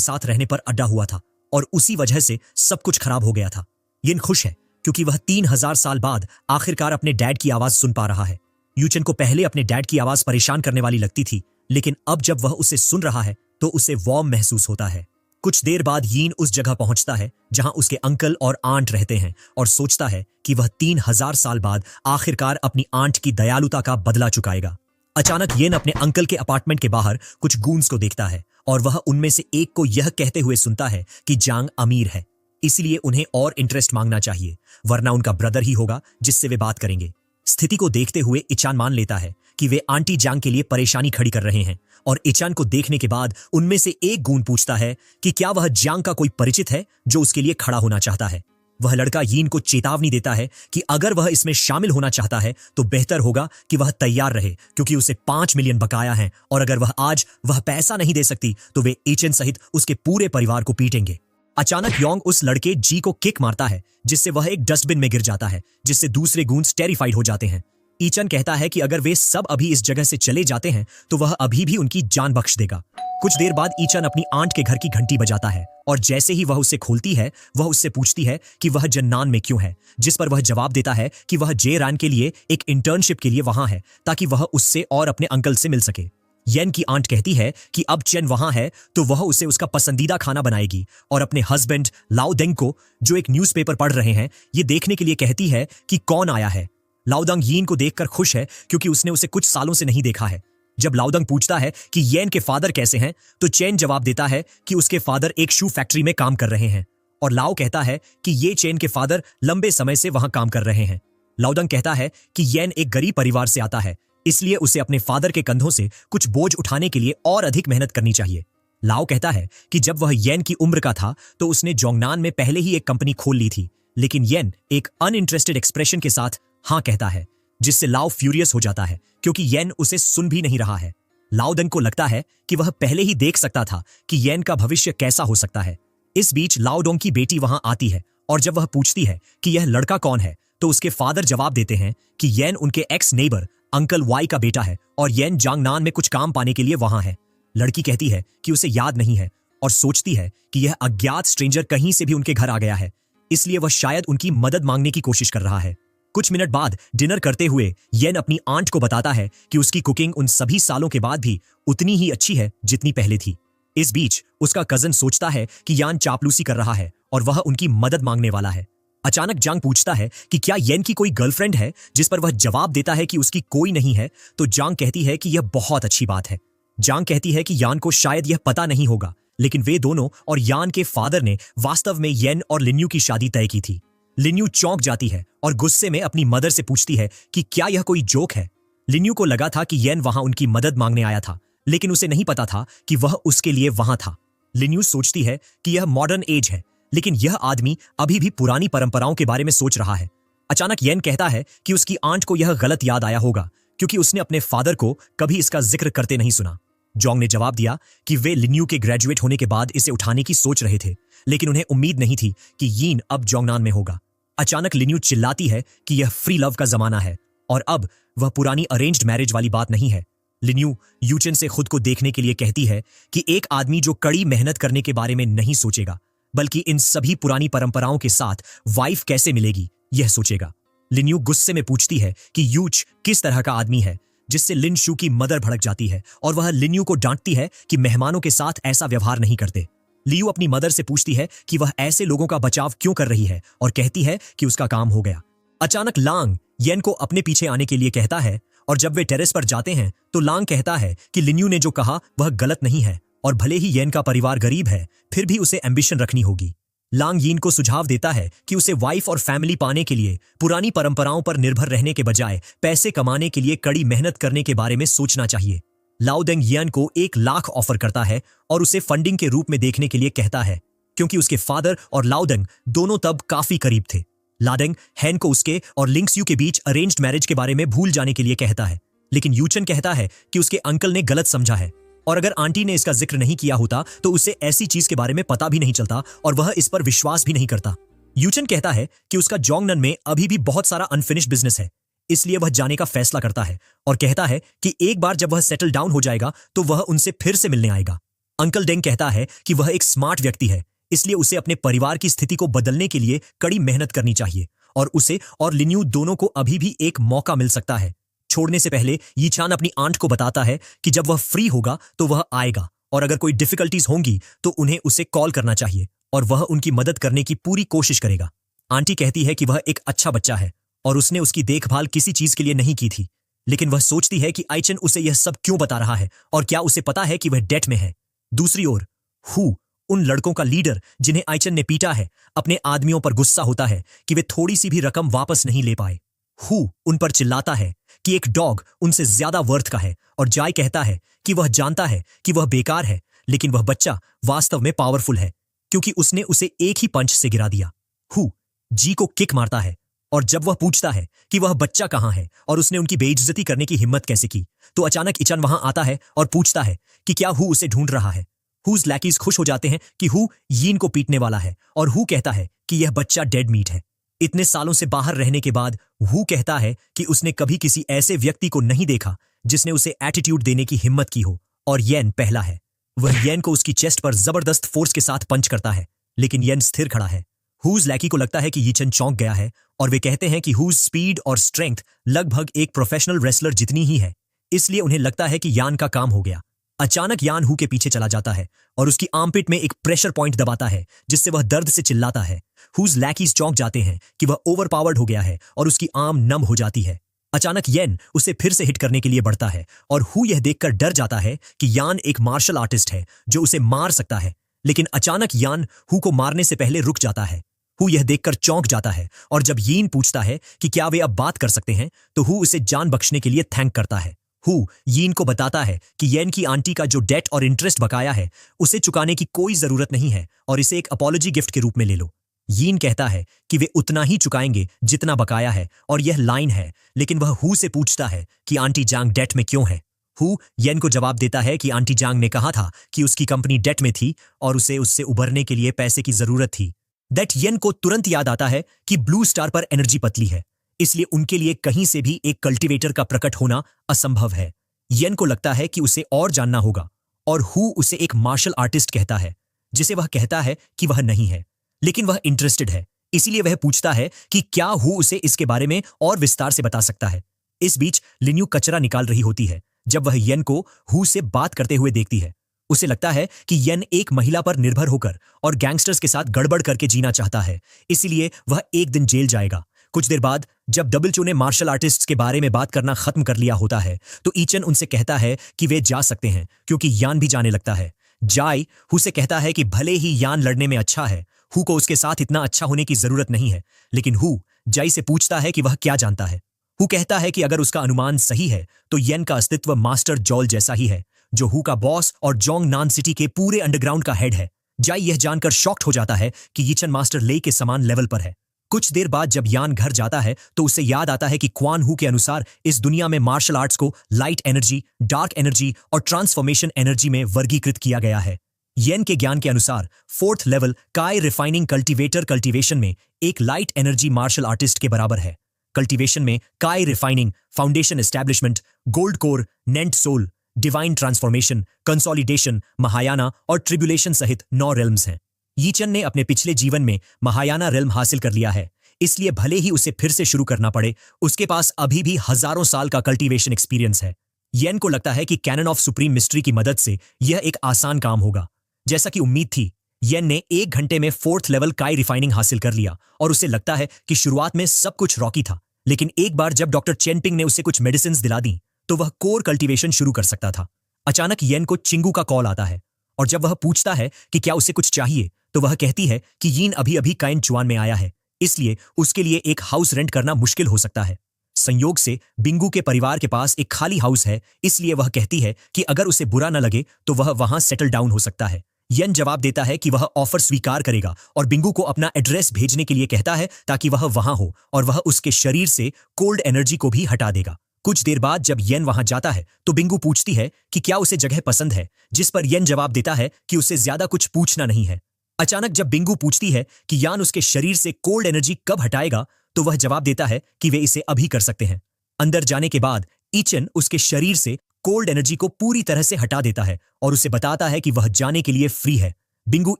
साथ रहने पर अड्डा हुआ था और उसी वजह से सब कुछ खराब हो गया था। यिन खुश है क्योंकि वह 3000 साल बाद आखिरकार अपने डैड की आवाज सुन पा रहा है। यूचन को पहले अपने डैड की आवाज परेशान करने वाली लगती थी, लेकिन अब जब वह उसे सुन रहा है तो उसे वार्म महसूस होता है। कुछ देर बाद यीन उस जगह पहुंचता है जहां उसके अंकल और आंट रहते हैं और सोचता है कि वह 3000 साल बाद आखिरकार अपनी आंट की दयालुता का बदला चुकाएगा। अचानक येन अपने अंकल के अपार्टमेंट के बाहर कुछ गूंस को देखता है और वह उनमें से एक को यह कहते हुए सुनता है कि जांग अमीर है, इसलिए उन्हें और इंटरेस्ट मांगना चाहिए, वरना उनका ब्रदर ही होगा जिससे वे बात करेंगे। स्थिति को देखते हुए इचान मान लेता है कि वे आंटी जांग के लिए परेशानी खड़ी कर रहे हैं और इचान को देखने के बाद उनमें से एक गून पूछता है कि क्या वह जांग का कोई परिचित है जो उसके लिए खड़ा होना चाहता है। वह लड़का यीन को चेतावनी देता है कि अगर वह इसमें शामिल होना चाहता है तो बेहतर होगा कि वह तैयार रहे, क्योंकि उसे 5 मिलियन बकाया है और अगर वह आज वह पैसा नहीं दे सकती तो वे एचेन सहित उसके पूरे परिवार को पीटेंगे। अचानक योंग उस लड़के जी को किक मारता है जिससे वह एक डस्टबिन में गिर जाता है, जिससे दूसरे गूंस टेरिफाइड हो जाते हैं। ईचन कहता है कि अगर वे सब अभी इस जगह से चले जाते हैं तो वह अभी भी उनकी जान बख्श देगा। कुछ देर बाद ईचन अपनी आंट के घर की घंटी बजाता है और जैसे ही वह उसे खोलती है वह उससे पूछती है कि वह जन्नान में क्यों है, जिस पर वह जवाब देता है कि वह जे रैन के लिए एक इंटर्नशिप के लिए वहां है ताकि वह उससे और अपने अंकल से मिल सके। येन की आंट कहती है कि अब चेन वहां है तो वह उसे उसका पसंदीदा खाना बनाएगी और अपने हस्बैंड लाओदेंग को, जो एक न्यूज़पेपर पढ़ रहे हैं, ये देखने के लिए कहती है कि कौन आया है। लाओदंग यीन को देखकर खुश है क्योंकि उसने उसे कुछ सालों से नहीं देखा है। जब लाओदंग पूछता है कि येन के फादर कैसे हैं तो चेन जवाब देता है कि उसके फादर एक शू फैक्ट्री में काम कर रहे हैं और लाओ कहता है कि ये चेन के फादर लंबे समय से वहां काम कर रहे हैं। लाओदंग कहता है कि येन एक गरीब परिवार से आता है, इसलिए उसे अपने फादर के कंधों से कुछ बोझ उठाने के लिए और अधिक मेहनत करनी चाहिए। लाओ कहता है कि जब वह येन की उम्र का था तो उसने जोंगनान में पहले ही एक कंपनी खोल ली थी, लेकिन येन एक अनइंटरेस्टेड एक्सप्रेशन के साथ हाँ कहता है, जिससे लाओ फ्यूरियस हो जाता है क्योंकि येन उसे सुन भी नहीं रहा है। लाओदंग को लगता है कि वह पहले ही देख सकता था कि येन का भविष्य कैसा हो सकता है। इस बीच लाओडोंग की बेटी वहां आती है और जब वह पूछती है कि यह लड़का कौन है तो उसके फादर जवाब देते हैं कि येन उनके एक्स नेबर अंकल वाई का बेटा है और येन जांगनान में कुछ काम पाने के लिए वहां है। लड़की कहती है कि उसे याद नहीं है और सोचती है कि यह अज्ञात स्ट्रेंजर कहीं से भी उनके घर आ गया है, इसलिए वह शायद उनकी मदद मांगने की कोशिश कर रहा है। कुछ मिनट बाद डिनर करते हुए येन अपनी आंट को बताता है कि उसकी कुकिंग उन सभी सालों के बाद भी उतनी ही अच्छी है जितनी पहले थी। इस बीच उसका कजन सोचता है कि यान चापलूसी कर रहा है और वह उनकी मदद मांगने वाला है। अचानक जांग पूछता है कि क्या येन की कोई गर्लफ्रेंड है, जिस पर वह जवाब देता है कि उसकी कोई नहीं है, तो जांग कहती है कि यह बहुत अच्छी बात है। जांग कहती है कि यान को शायद यह पता नहीं होगा, लेकिन वे दोनों और यान के फादर ने वास्तव में येन और लिन्यू की शादी तय की थी। लिन्यू चौंक जाती है और गुस्से में अपनी मदर से पूछती है कि क्या यह कोई जोक है। लिन्यू को लगा था कि येन वहां उनकी मदद मांगने आया था, लेकिन उसे नहीं पता था कि वह उसके लिए वहां था। लिन्यू सोचती है कि यह मॉडर्न एज है, लेकिन यह आदमी अभी भी पुरानी परंपराओं के बारे में सोच रहा है। अचानक येन कहता है कि उसकी आंट को यह गलत याद आया होगा क्योंकि उसने अपने फादर को कभी इसका जिक्र करते नहीं सुना। जोंग ने जवाब दिया कि वे लिन्यू के ग्रेजुएट होने के बाद इसे उठाने की सोच रहे थे, लेकिन उन्हें उम्मीद नहीं थी कि यीन अब जोंगनान में होगा। अचानक लिन्यू चिल्लाती है कि यह फ्री लव का जमाना है और अब वह पुरानी अरेंज्ड मैरिज वाली बात नहीं है। लिन्यू यूचन से खुद को देखने के लिए कहती है कि एक आदमी जो कड़ी मेहनत करने के बारे में नहीं सोचेगा, बल्कि इन सभी पुरानी परंपराओं के साथ वाइफ कैसे मिलेगी यह सोचेगा। लिन्यू गुस्से में पूछती है कि यूच किस तरह का आदमी है, जिससे लिन शू की मदर भड़क जाती है और वह लिन्यू को डांटती है कि मेहमानों के साथ ऐसा व्यवहार नहीं करते। लियू अपनी मदर से पूछती है कि वह ऐसे लोगों का बचाव क्यों कर रही है और कहती है कि उसका काम हो गया। अचानक लांग येन को अपने पीछे आने के लिए कहता है और जब वे टेरेस पर जाते हैं तो लांग कहता है कि लिन्यू ने जो कहा वह गलत नहीं है और भले ही येन का परिवार गरीब है फिर भी उसे एम्बिशन रखनी होगी। लांग यीन को सुझाव देता है कि उसे वाइफ और फैमिली पाने के लिए पुरानी परंपराओं पर निर्भर रहने के बजाय पैसे कमाने के लिए कड़ी मेहनत करने के बारे में सोचना चाहिए। लाओदेंग येन को 1 लाख ऑफर करता है और उसे फंडिंग के रूप में देखने के लिए कहता है, क्योंकि उसके फादर और लाओदेंग दोनों तब काफी करीब थे। लादेंग हैन को उसके और लिंक्सयू के बीच अरेंज्ड मैरिज के बारे में भूल जाने के लिए कहता है, लेकिन यूचन कहता है कि उसके अंकल ने गलत समझा है और अगर आंटी ने इसका जिक्र नहीं किया होता तो उसे ऐसी चीज के बारे में पता भी नहीं चलता और वह इस पर विश्वास भी नहीं करता। यूचन कहता है कि उसका जोंगनन में अभी भी बहुत सारा अनफिनिश्ड बिजनेस है, इसलिए वह जाने का फैसला करता है और कहता है कि एक बार जब वह सेटल डाउन हो जाएगा तो वह उनसे फिर से मिलने आएगा। अंकल डेंग कहता है कि वह एक स्मार्ट व्यक्ति है, इसलिए उसे अपने परिवार की स्थिति को बदलने के लिए कड़ी मेहनत करनी चाहिए और उसे और लिन्यू दोनों को अभी भी एक मौका मिल सकता है। छोड़ने से पहले यीचान अपनी आंट को बताता है कि जब वह फ्री होगा तो वह आएगा और अगर कोई डिफिकल्टीज होंगी तो उन्हें उसे कॉल करना चाहिए और वह उनकी मदद करने की पूरी कोशिश करेगा। आंटी कहती है कि वह एक अच्छा बच्चा है और उसने उसकी देखभाल किसी चीज के लिए नहीं की थी, लेकिन वह सोचती है कि आइचन उसे यह सब क्यों बता रहा है और क्या उसे पता है कि वह डेट में है। दूसरी ओर हु, उन लड़कों का लीडर जिन्हें आइचन ने पीटा है, अपने आदमियों पर गुस्सा होता है कि वे थोड़ी सी भी रकम वापस नहीं ले पाए। हु उन पर चिल्लाता है कि एक डॉग उनसे ज्यादा वर्थ का है और जाय कहता है कि वह जानता है कि वह बेकार है, लेकिन वह बच्चा वास्तव में पावरफुल है क्योंकि उसने उसे एक ही पंच से गिरा दिया। हु जी को किक मारता है और जब वह पूछता है कि वह बच्चा कहां है और उसने उनकी बेइज्जती करने की हिम्मत कैसे की, तो अचानक इचन वहां आता है और पूछता है कि क्या हु उसे ढूंढ रहा है। हुज लैकीज खुश हो जाते हैं कि हु यीन को पीटने वाला है और हु कहता है कि यह बच्चा डेड मीट है। इतने सालों से बाहर रहने के बाद हु कहता है कि उसने कभी किसी ऐसे व्यक्ति को नहीं देखा जिसने उसे एटीट्यूड देने की हिम्मत की हो और येन पहला है। वह येन को उसकी चेस्ट पर जबरदस्त फोर्स के साथ पंच करता है, लेकिन येन स्थिर खड़ा है। हुज लैकी को लगता है कि यीचन चौंक गया है और वे कहते हैं कि हुज स्पीड और स्ट्रेंथ लगभग एक प्रोफेशनल रेसलर जितनी ही है, इसलिए उन्हें लगता है कि यान का काम हो गया। अचानक यान हु के पीछे चला जाता है और उसकी आर्मपिट में एक प्रेशर पॉइंट दबाता है जिससे वह दर्द से चिल्लाता है। हुज लैकीज चौंक जाते हैं कि वह ओवरपावर्ड हो गया है और उसकी आर्म नम हो जाती है। अचानक येन उसे फिर से हिट करने के लिए बढ़ता है और हु यह देखकर डर जाता है कि यान एक मार्शल आर्टिस्ट है जो उसे मार सकता है, लेकिन अचानक यान हु को मारने से पहले रुक जाता है। हु यह देखकर चौंक जाता है और जब यीन पूछता है कि क्या वे अब बात कर सकते हैं तो हु उसे जान बख्शने के लिए थैंक करता है। हु यीन को बताता है कि येन की आंटी का जो डेट और इंटरेस्ट बकाया है उसे चुकाने की कोई जरूरत नहीं है और इसे एक अपॉलॉजी गिफ्ट के रूप में ले लो। यीन कहता है कि वे उतना ही चुकाएंगे जितना बकाया है और यह लाइन है, लेकिन वह हु से पूछता है कि आंटी जांग डेट में क्यों है। हु येन को जवाब देता है कि आंटी जांग ने कहा था कि उसकी कंपनी डेट में थी और उसे उससे उभरने के लिए पैसे की जरूरत थी। दैट येन को तुरंत याद आता है कि ब्लू स्टार पर एनर्जी पतली है, इसलिए उनके लिए कहीं से भी एक कल्टीवेटर का प्रकट होना असंभव है। येन को लगता है कि उसे और जानना होगा और हु उसे एक मार्शल आर्टिस्ट कहता है, जिसे वह कहता है कि वह नहीं है, लेकिन वह इंटरेस्टेड है, इसीलिए वह पूछता है कि क्या हु उसे इसके बारे में और विस्तार से बता सकता है। इस बीच लिन्यू कचरा निकाल रही होती है जब वह येन को हु से बात करते हुए देखती है। उसे लगता है कि येन एक महिला पर निर्भर होकर और गैंगस्टर्स के साथ गड़बड़ करके जीना चाहता है, इसीलिए वह एक दिन जेल जाएगा। कुछ देर बाद जब डबल चो ने मार्शल आर्टिस्ट्स के बारे में बात करना खत्म कर लिया होता है तो ईचन उनसे कहता है कि वे जा सकते हैं क्योंकि यान भी जाने लगता है। जाय हु से कहता है कि भले ही यान लड़ने में अच्छा है, हु को उसके साथ इतना अच्छा होने की जरूरत नहीं है, लेकिन हु जाय से पूछता है कि वह क्या जानता है। हु कहता है कि अगर उसका अनुमान सही है तो येन का अस्तित्व मास्टर जॉल जैसा ही है, जो हु का बॉस और जोंग नान सिटी के पूरे अंडरग्राउंड का हेड है। जाय यह जानकर शॉक्ड हो जाता है कि यीचन मास्टर ले के समान लेवल पर है। कुछ देर बाद जब यान घर जाता है तो उसे याद आता है कि क्वान हु के अनुसार इस दुनिया में मार्शल आर्ट्स को लाइट एनर्जी, डार्क एनर्जी और ट्रांसफॉर्मेशन एनर्जी में वर्गीकृत किया गया है। येन के ज्ञान के अनुसार 4th लेवल काय रिफाइनिंग कल्टीवेटर कल्टीवेशन में एक लाइट एनर्जी मार्शल आर्टिस्ट के बराबर है। कल्टीवेशन में काय refining, foundation establishment, gold core, nascent soul, divine transformation, consolidation, Mahayana और ट्रिब्यूलेशन सहित 9 रेल्म्स हैं। यीचन ने अपने पिछले जीवन में महायाना रेल्म हासिल कर लिया है, इसलिए भले ही उसे फिर से शुरू करना पड़े, उसके पास अभी भी हजारों साल का कल्टीवेशन एक्सपीरियंस है। येन को लगता है कि कैनन ऑफ सुप्रीम मिस्ट्री की मदद से यह एक आसान काम होगा। जैसा कि उम्मीद थी, येन ने 1 घंटे में 4th लेवल काय रिफाइनिंग हासिल कर लिया और उसे लगता है कि शुरुआत में सब कुछ रॉकी था, लेकिन एक बार जब डॉक्टर चेनपिंग ने उसे कुछ मेडिसिन दिला दी तो वह कोर कल्टीवेशन शुरू कर सकता था। अचानक येन को चिंगू का कॉल आता है और जब वह पूछता है कि क्या उसे कुछ चाहिए तो वह कहती है कि यीन अभी अभी काइन चुआन में आया है, इसलिए उसके लिए एक हाउस रेंट करना मुश्किल हो सकता है। संयोग से बिंगू के परिवार के पास एक खाली हाउस है, इसलिए वह कहती है कि अगर उसे बुरा न लगे तो वह वहां सेटल डाउन हो सकता है। येन जवाब देता है कि वह ऑफर स्वीकार करेगा और बिंगू को अपना एड्रेस भेजने के लिए कहता है ताकि वह वहां हो और वह उसके शरीर से कोल्ड एनर्जी को भी हटा देगा। कुछ देर बाद जब येन वहां जाता है तो बिंगू पूछती है कि क्या उसे जगह पसंद है, जिस पर येन जवाब देता है कि उसे ज्यादा कुछ पूछना नहीं है। अचानक जब बिंगू पूछती है कि यान उसके शरीर से कोल्ड एनर्जी कब हटाएगा तो वह जवाब देता है कि वे इसे अभी कर सकते हैं। अंदर जाने के बाद ईचन उसके शरीर से कोल्ड एनर्जी को पूरी तरह से हटा देता है और उसे बताता है कि वह जाने के लिए फ्री है। बिंगू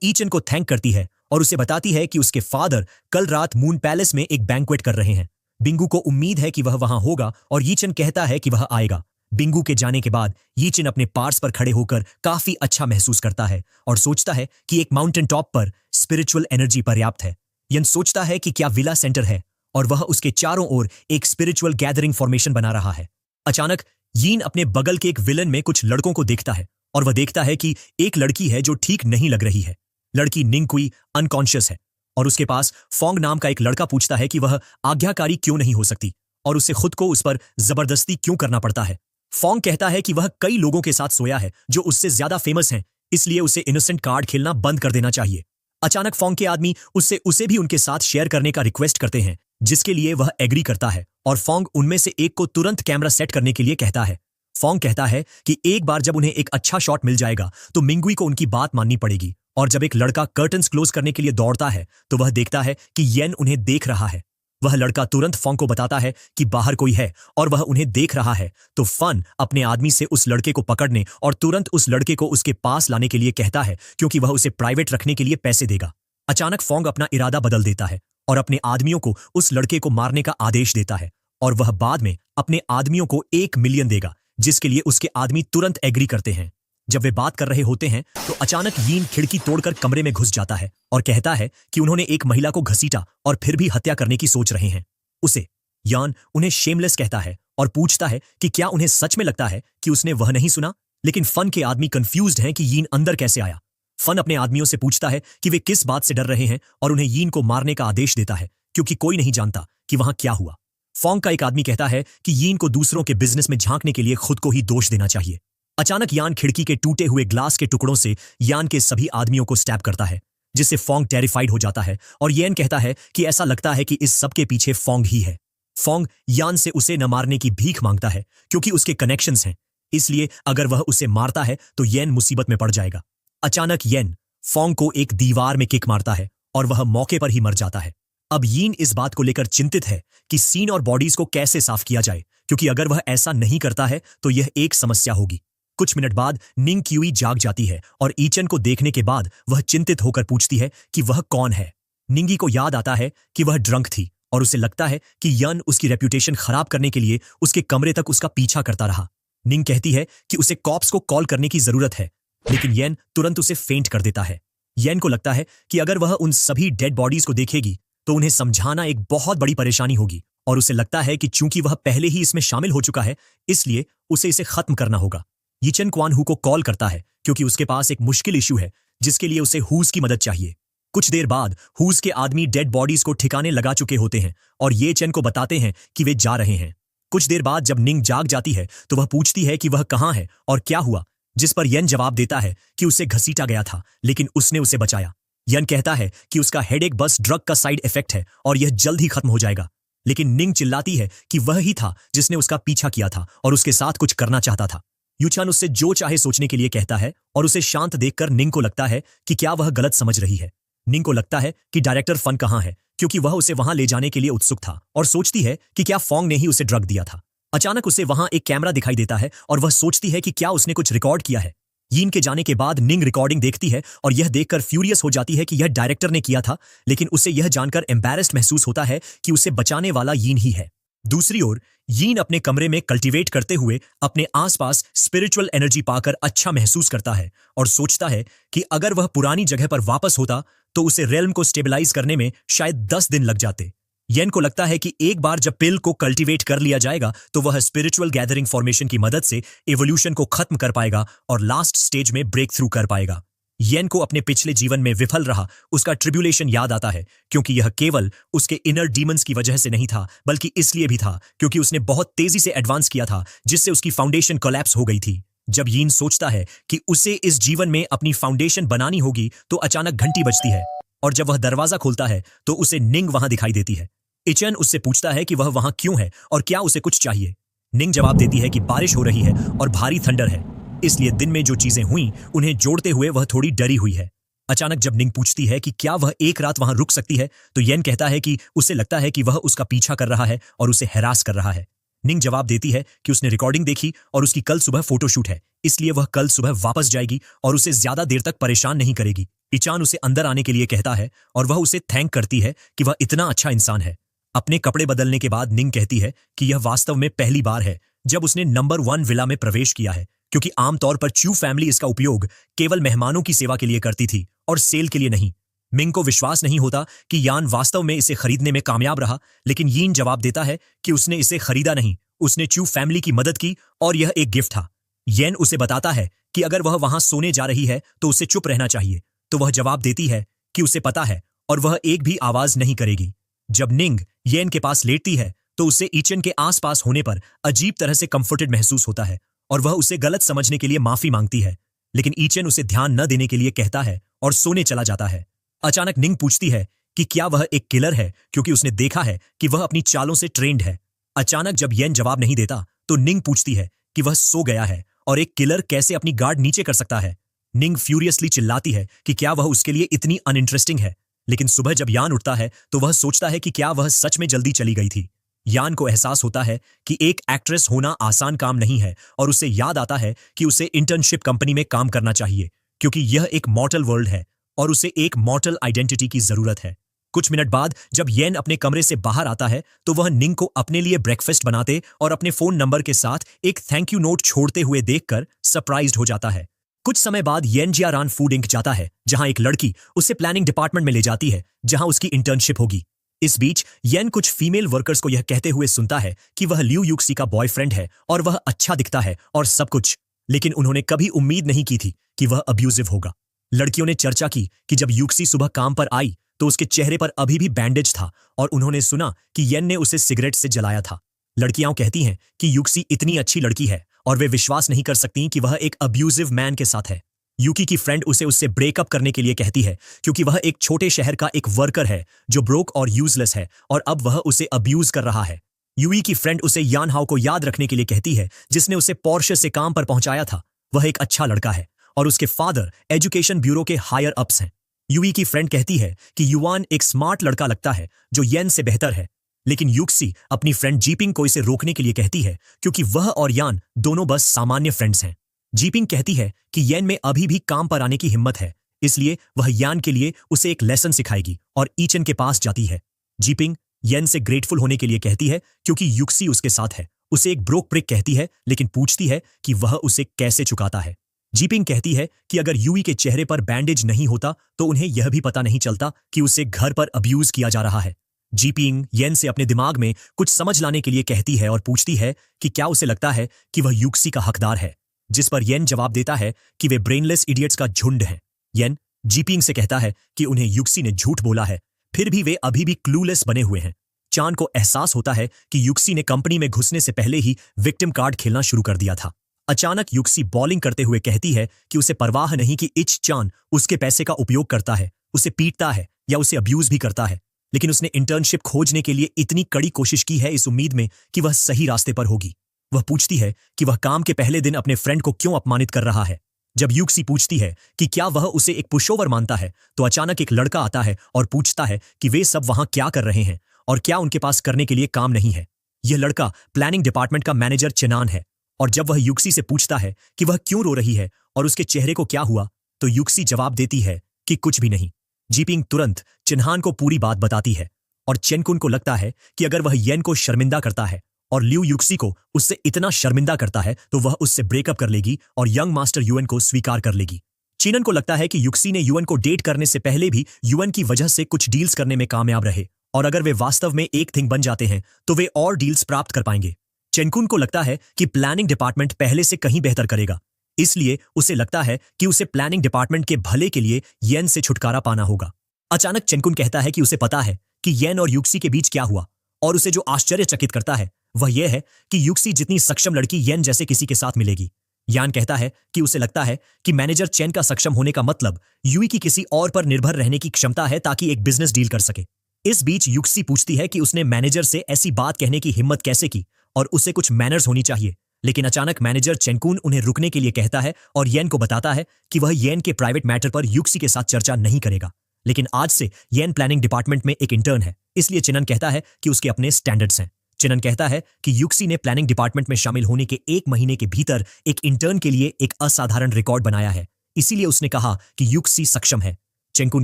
ईचन को थैंक करती है और उसे बताती है कि उसके फादर कल रात मून पैलेस में एक बैंक्वेट कर रहे हैं। बिंगू को उम्मीद है कि वह वहां होगा और यीचन कहता है कि वह आएगा। बिंगू के जाने के बाद यीचन अपने पार्स पर खड़े होकर काफी अच्छा महसूस करता है और सोचता है कि एक माउंटेन टॉप पर स्पिरिचुअल एनर्जी पर्याप्त है। यन सोचता है कि क्या विला सेंटर है और वह उसके चारों ओर एक स्पिरिचुअल गैदरिंग फॉर्मेशन बना रहा है। अचानक यीन अपने बगल के एक विलन में कुछ लड़कों को देखता है और वह देखता है कि एक लड़की है जो ठीक नहीं लग रही है। लड़की निंगकुई अनकॉन्शियस है और उसके पास फोंग नाम का एक लड़का पूछता है कि वह आज्ञाकारी क्यों नहीं हो सकती और उसे खुद को उस पर जबरदस्ती क्यों करना पड़ता है। फोंग कहता है कि वह कई लोगों के साथ सोया है जो उससे ज्यादा फेमस हैं, इसलिए उसे इनोसेंट कार्ड खेलना बंद कर देना चाहिए। अचानक फोंग के आदमी उसे भी उनके साथ शेयर करने का रिक्वेस्ट करते हैं, जिसके लिए वह एग्री करता है और फोंग उनमें से एक को तुरंत कैमरा सेट करने के लिए कहता है। फोंग कहता है कि एक बार जब उन्हें एक अच्छा शॉट मिल जाएगा तो मिंगुई को उनकी बात माननी पड़ेगी। और जब एक लड़का कर्टन्स क्लोज करने के लिए दौड़ता है तो वह देखता है कि येन उन्हें देख रहा है। वह लड़का तुरंत फोंग को बताता है कि बाहर कोई है और वह उन्हें देख रहा है, तो फन अपने आदमी से उस लड़के को पकड़ने और तुरंत उस लड़के को उसके पास लाने के लिए कहता है, क्योंकि वह उसे प्राइवेट रखने के लिए पैसे देगा। अचानक फोंग अपना इरादा बदल देता है और अपने आदमियों को उस लड़के को मारने का आदेश देता है और वह बाद में अपने आदमियों को 1 मिलियन देगा, जिसके लिए उसके आदमी तुरंत एग्री करते हैं। जब वे बात कर रहे होते हैं तो अचानक यीन खिड़की तोड़कर कमरे में घुस जाता है और कहता है कि उन्होंने एक महिला को घसीटा और फिर भी हत्या करने की सोच रहे हैं। उसे यान उन्हें शेमलेस कहता है और पूछता है कि क्या उन्हें सच में लगता है कि उसने वह नहीं सुना। लेकिन फन के आदमी कंफ्यूज्ड हैं कि यीन अंदर कैसे आया। फन अपने आदमियों से पूछता है कि वे किस बात से डर रहे हैं और उन्हें यीन को मारने का आदेश देता है, क्योंकि कोई नहीं जानता कि वहां क्या हुआ। फोंग का एक आदमी कहता है कि यीन को दूसरों के बिजनेस में झांकने के लिए खुद को ही दोष देना चाहिए। अचानक यान खिड़की के टूटे हुए ग्लास के टुकड़ों से यान के सभी आदमियों को स्टैब करता है, जिससे फोंग टेरिफाइड हो जाता है और येन कहता है कि ऐसा लगता है कि इस सब के पीछे फोंग ही है। फोंग यान से उसे न मारने की भीख मांगता है क्योंकि उसके कनेक्शंस हैं, इसलिए अगर वह उसे मारता है तो येन मुसीबत में पड़ जाएगा। अचानक येन फोंग को एक दीवार में किक मारता है और वह मौके पर ही मर जाता है। अब यीन इस बात को लेकर चिंतित है कि सीन और बॉडीज को कैसे साफ किया जाए, क्योंकि अगर वह ऐसा नहीं करता है तो यह एक समस्या होगी। कुछ मिनट बाद निंग क्यूई जाग जाती है और ईचन को देखने के बाद वह चिंतित होकर पूछती है कि वह कौन है। निंगी को याद आता है कि वह ड्रंक थी और उसे लगता है कि यन उसकी रेप्यूटेशन खराब करने के लिए उसके कमरे तक उसका पीछा करता रहा। निंग कहती है कि उसे कॉप्स को कॉल करने की जरूरत है, लेकिन येन तुरंत उसे फेंट कर देता है। येन को लगता है कि अगर वह उन सभी डेड बॉडीज को देखेगी तो उन्हें समझाना एक बहुत बड़ी परेशानी होगी और उसे लगता है कि चूंकि वह पहले ही इसमें शामिल हो चुका है, इसलिए उसे इसे खत्म करना होगा। यीचन क्वान हु को कॉल करता है क्योंकि उसके पास एक मुश्किल इशू है जिसके लिए उसे हुज की मदद चाहिए। कुछ देर बाद हुज के आदमी डेड बॉडीज को ठिकाने लगा चुके होते हैं और ये चेन को बताते हैं कि वे जा रहे हैं। कुछ देर बाद जब निंग जाग जाती है तो वह पूछती है कि वह कहाँ है और क्या हुआ, जिस पर यन जवाब देता है कि उसे घसीटा गया था लेकिन उसने उसे बचाया। यन कहता है कि उसका हेडेक बस ड्रग का साइड इफेक्ट है और यह जल्द ही खत्म हो जाएगा, लेकिन निंग चिल्लाती है कि वह ही था जिसने उसका पीछा किया था और उसके साथ कुछ करना चाहता था। यूचान उससे जो चाहे सोचने के लिए कहता है और उसे शांत देखकर निंग को लगता है कि क्या वह गलत समझ रही है। निंग को लगता है कि डायरेक्टर फन कहाँ है, क्योंकि वह उसे वहां ले जाने के लिए उत्सुक था और सोचती है कि क्या फोंग ने ही उसे ड्रग दिया था। अचानक उसे वहां एक कैमरा दिखाई देता है और वह सोचती है कि क्या उसने कुछ रिकॉर्ड किया है। यीन के जाने के बाद निंग रिकॉर्डिंग देखती है और यह देखकर फ्यूरियस हो जाती है कि यह डायरेक्टर ने किया था, लेकिन उसे यह जानकर एम्बैरेस्ड महसूस होता है कि उसे बचाने वाला यीन ही है। दूसरी ओर यीन अपने कमरे में कल्टीवेट करते हुए अपने आसपास स्पिरिचुअल एनर्जी पाकर अच्छा महसूस करता है और सोचता है कि अगर वह पुरानी जगह पर वापस होता तो उसे रेल्म को स्टेबलाइज करने में शायद 10 दिन लग जाते। येन को लगता है कि एक बार जब पिल को कल्टीवेट कर लिया जाएगा तो वह स्पिरिचुअल गैदरिंग फॉर्मेशन की मदद से एवोल्यूशन को खत्म कर पाएगा और लास्ट स्टेज में ब्रेक थ्रू कर पाएगा। येन को अपने पिछले जीवन में विफल रहा उसका ट्रिब्यूलेशन याद आता है, क्योंकि यह केवल उसके इनर डीमंस की वजह से नहीं था, बल्कि इसलिए भी था क्योंकि उसने बहुत तेजी से एडवांस किया था, जिससे उसकी फाउंडेशन कोलैप्स हो गई थी। जब यीन सोचता है कि उसे इस जीवन में अपनी फाउंडेशन बनानी होगी तो अचानक घंटी बजती है और जब वह दरवाजा खोलता है तो उसे निंग वहां दिखाई देती है। इचन उससे पूछता है कि वह वहां क्यों है और क्या उसे कुछ चाहिए। निंग जवाब देती है कि बारिश हो रही है और भारी थंडर है, इसलिए दिन में जो चीजें हुई उन्हें जोड़ते हुए वह थोड़ी डरी हुई है। अचानक जब निंग पूछती है कि क्या वह एक रात वहां रुक सकती है तो येन कहता है कि उसे लगता है कि वह उसका पीछा कर रहा है और उसे हैरास कर रहा है। निंग जवाब देती है कि उसने रिकॉर्डिंग देखी और उसकी कल सुबह फोटोशूट है, इसलिए वह कल सुबह वापस जाएगी और उसे ज्यादा देर तक परेशान नहीं करेगी। ईचान उसे अंदर आने के लिए कहता है और वह उसे थैंक करती है कि वह इतना अच्छा इंसान है। अपने कपड़े बदलने के बाद निंग कहती है कि यह वास्तव में पहली बार है जब उसने नंबर 1 विला में प्रवेश किया है, क्योंकि आमतौर पर च्यू फैमिली इसका उपयोग केवल मेहमानों की सेवा के लिए करती थी और सेल के लिए नहीं। मिंग को विश्वास नहीं होता कि यान वास्तव में इसे खरीदने में कामयाब रहा, लेकिन यीन जवाब देता है कि उसने इसे खरीदा नहीं, उसने च्यू फैमिली की मदद की और यह एक गिफ्ट था। येन उसे बताता है कि अगर वह वहां सोने जा रही है तो उसे चुप रहना चाहिए, तो वह जवाब देती है कि उसे पता है और वह एक भी आवाज नहीं करेगी। जब निंग येन के पास लेटती है तो उसे ईचन के आसपास होने पर अजीब तरह से कंफर्टेड महसूस होता है और वह उसे गलत समझने के लिए माफी मांगती है, लेकिन ईचन उसे ध्यान न देने के लिए कहता है और सोने चला जाता है। अचानक निंग पूछती है कि क्या वह एक किलर है, क्योंकि उसने देखा है कि वह अपनी चालों से ट्रेंड है। अचानक जब येन जवाब नहीं देता तो निंग पूछती है कि वह सो गया है और एक किलर कैसे अपनी गार्ड नीचे कर सकता है। निंग फ्यूरियसली चिल्लाती है कि क्या वह उसके लिए इतनी अनइंटरेस्टिंग है, लेकिन सुबह जब यान उठता है तो वह सोचता है कि क्या वह सच में जल्दी चली गई थी। यान को एहसास होता है कि एक एक्ट्रेस होना आसान काम नहीं है और उसे याद आता है कि उसे इंटर्नशिप कंपनी में काम करना चाहिए, क्योंकि यह एक मॉर्टल वर्ल्ड है और उसे एक मॉर्टल आइडेंटिटी की जरूरत है। कुछ मिनट बाद जब येन अपने कमरे से बाहर आता है तो वह निंग को अपने लिए ब्रेकफास्ट बनाते और अपने फोन नंबर के साथ एक थैंक यू नोट छोड़ते हुए देखकर सरप्राइज्ड हो जाता है। कुछ समय बाद येन जियारान फूड इंक जाता है, जहां एक लड़की उसे प्लानिंग डिपार्टमेंट में ले जाती है जहां उसकी इंटर्नशिप होगी। इस बीच येन कुछ फीमेल वर्कर्स को यह कहते हुए सुनता है कि वह लियू यूक्सी का बॉयफ्रेंड है और वह अच्छा दिखता है और सब कुछ, लेकिन उन्होंने कभी उम्मीद नहीं की थी कि वह अब्यूजिव होगा। लड़कियों ने चर्चा की कि जब यूक्सी सुबह काम पर आई तो उसके चेहरे पर अभी भी बैंडेज था और उन्होंने सुना कि येन ने उसे सिगरेट से जलाया था। लड़कियां कहती हैं कि यूक्सी इतनी अच्छी लड़की है और वे विश्वास नहीं कर सकती कि वह एक अब्यूजिव मैन के साथ है। यूकी की फ्रेंड उसे उससे ब्रेकअप करने के लिए कहती है, क्योंकि वह एक छोटे शहर का एक वर्कर है जो ब्रोक और यूजलेस है और अब वह उसे अब्यूज कर रहा है। यूई की फ्रेंड उसे यान हाओ को याद रखने के लिए कहती है, जिसने उसे पोर्शे से काम पर पहुंचाया था। वह एक अच्छा लड़का है और उसके फादर एजुकेशन ब्यूरो के हायर अप्स हैं। यूई की फ्रेंड कहती है कि युवान एक स्मार्ट लड़का लगता है जो येन से बेहतर है, लेकिन यूक्सी अपनी फ्रेंड जीपिंग को इसे रोकने के लिए कहती है, क्योंकि वह और यान दोनों बस सामान्य फ्रेंड्स हैं। जीपिंग कहती है कि येन में अभी भी काम पर आने की हिम्मत है, इसलिए वह यान के लिए उसे एक लेसन सिखाएगी और ईचन के पास जाती है। जीपिंग येन से ग्रेटफुल होने के लिए कहती है क्योंकि यूक्सी उसके साथ है। उसे एक ब्रोक प्रिक कहती है, लेकिन पूछती है कि वह उसे कैसे चुकाता है। जीपिंग कहती है कि अगर यूई के चेहरे पर बैंडेज नहीं होता तो उन्हें यह भी पता नहीं चलता कि उसे घर पर अब्यूज किया जा रहा है। जीपिंग येन से अपने दिमाग में कुछ समझ लाने के लिए कहती है और पूछती है कि क्या उसे लगता है कि वह यूक्सी का हकदार है, जिस पर येन जवाब देता है कि वे ब्रेनलेस इडियट्स का झुंड हैं। येन जीपिंग से कहता है कि उन्हें यूक्सी ने झूठ बोला है, फिर भी वे अभी भी क्लूलेस बने हुए हैं। चान को एहसास होता है कि यूक्सी ने कंपनी में घुसने से पहले ही विक्टिम कार्ड खेलना शुरू कर दिया था। अचानक यूक्सी बॉलिंग करते हुए कहती है कि उसे परवाह नहीं कि इच चान उसके पैसे का उपयोग करता है, उसे पीटता है या उसे अब्यूज भी करता है, लेकिन उसने इंटर्नशिप खोजने के लिए इतनी कड़ी कोशिश की है इस उम्मीद में कि वह सही रास्ते पर होगी। वह पूछती है कि वह काम के पहले दिन अपने फ्रेंड को क्यों अपमानित कर रहा है। जब यूक्सी पूछती है कि क्या वह उसे एक पुशओवर मानता है, तो अचानक एक लड़का आता है और पूछता है कि वे सब वहां क्या कर रहे हैं और क्या उनके पास करने के लिए काम नहीं है। यह लड़का प्लानिंग डिपार्टमेंट का मैनेजर चेनान है, और जब वह यूक्सी से पूछता है कि वह क्यों रो रही है और उसके चेहरे को क्या हुआ, तो यूक्सी जवाब देती है कि कुछ भी नहीं। जीपिंग तुरंत चिन्हान को पूरी बात बताती है और चेनकुन को लगता है कि अगर वह येन को शर्मिंदा करता है और लियू यूक्सी को उससे इतना शर्मिंदा करता है तो वह उससे ब्रेकअप कर लेगी और यंग मास्टर यूएन को स्वीकार कर लेगी। चीनन को लगता है कि यूक्सी ने यूएन को डेट करने से पहले भी यूएन की वजह से कुछ डील्स करने में कामयाब रहे, और अगर वे वास्तव में एक थिंग बन जाते हैं तो वे और डील्स प्राप्त कर पाएंगे। चेनकुन को लगता है कि प्लानिंग डिपार्टमेंट पहले से कहीं बेहतर करेगा, इसलिए उसे लगता है कि उसे प्लानिंग डिपार्टमेंट के भले के लिए येन से छुटकारा पाना होगा। अचानक चेनकुन कहता है कि उसे पता है कि येन और यूक्सी के बीच क्या हुआ, और उसे जो आश्चर्यचकित करता है वह यह है कि यूक्सी जितनी सक्षम लड़की येन जैसे किसी के साथ मिलेगी। यान कहता है कि उसे लगता है कि मैनेजर चेन का सक्षम होने का मतलब यूई की किसी और पर निर्भर रहने की क्षमता है ताकि एक बिजनेस डील कर सके। इस बीच यूक्सी पूछती है कि उसने मैनेजर से ऐसी बात कहने की हिम्मत कैसे की और उसे कुछ मैनर्स होनी चाहिए, लेकिन अचानक मैनेजर चेनकुन उन्हें रुकने के लिए कहता है और येन को बताता है कि वह येन के प्राइवेट मैटर पर यूक्सी के साथ चर्चा नहीं करेगा। लेकिन आज से येन प्लानिंग डिपार्टमेंट में एक इंटर्न है, इसलिए चिनन कहता है कि उसके अपने स्टैंडर्ड्स हैं। चेनन कहता है कि यूक्सी ने प्लानिंग डिपार्टमेंट में शामिल होने के 1 महीने के भीतर एक इंटर्न के लिए एक असाधारण रिकॉर्ड बनाया है, इसीलिए उसने कहा कि यूक्सी सक्षम है। चेंकुन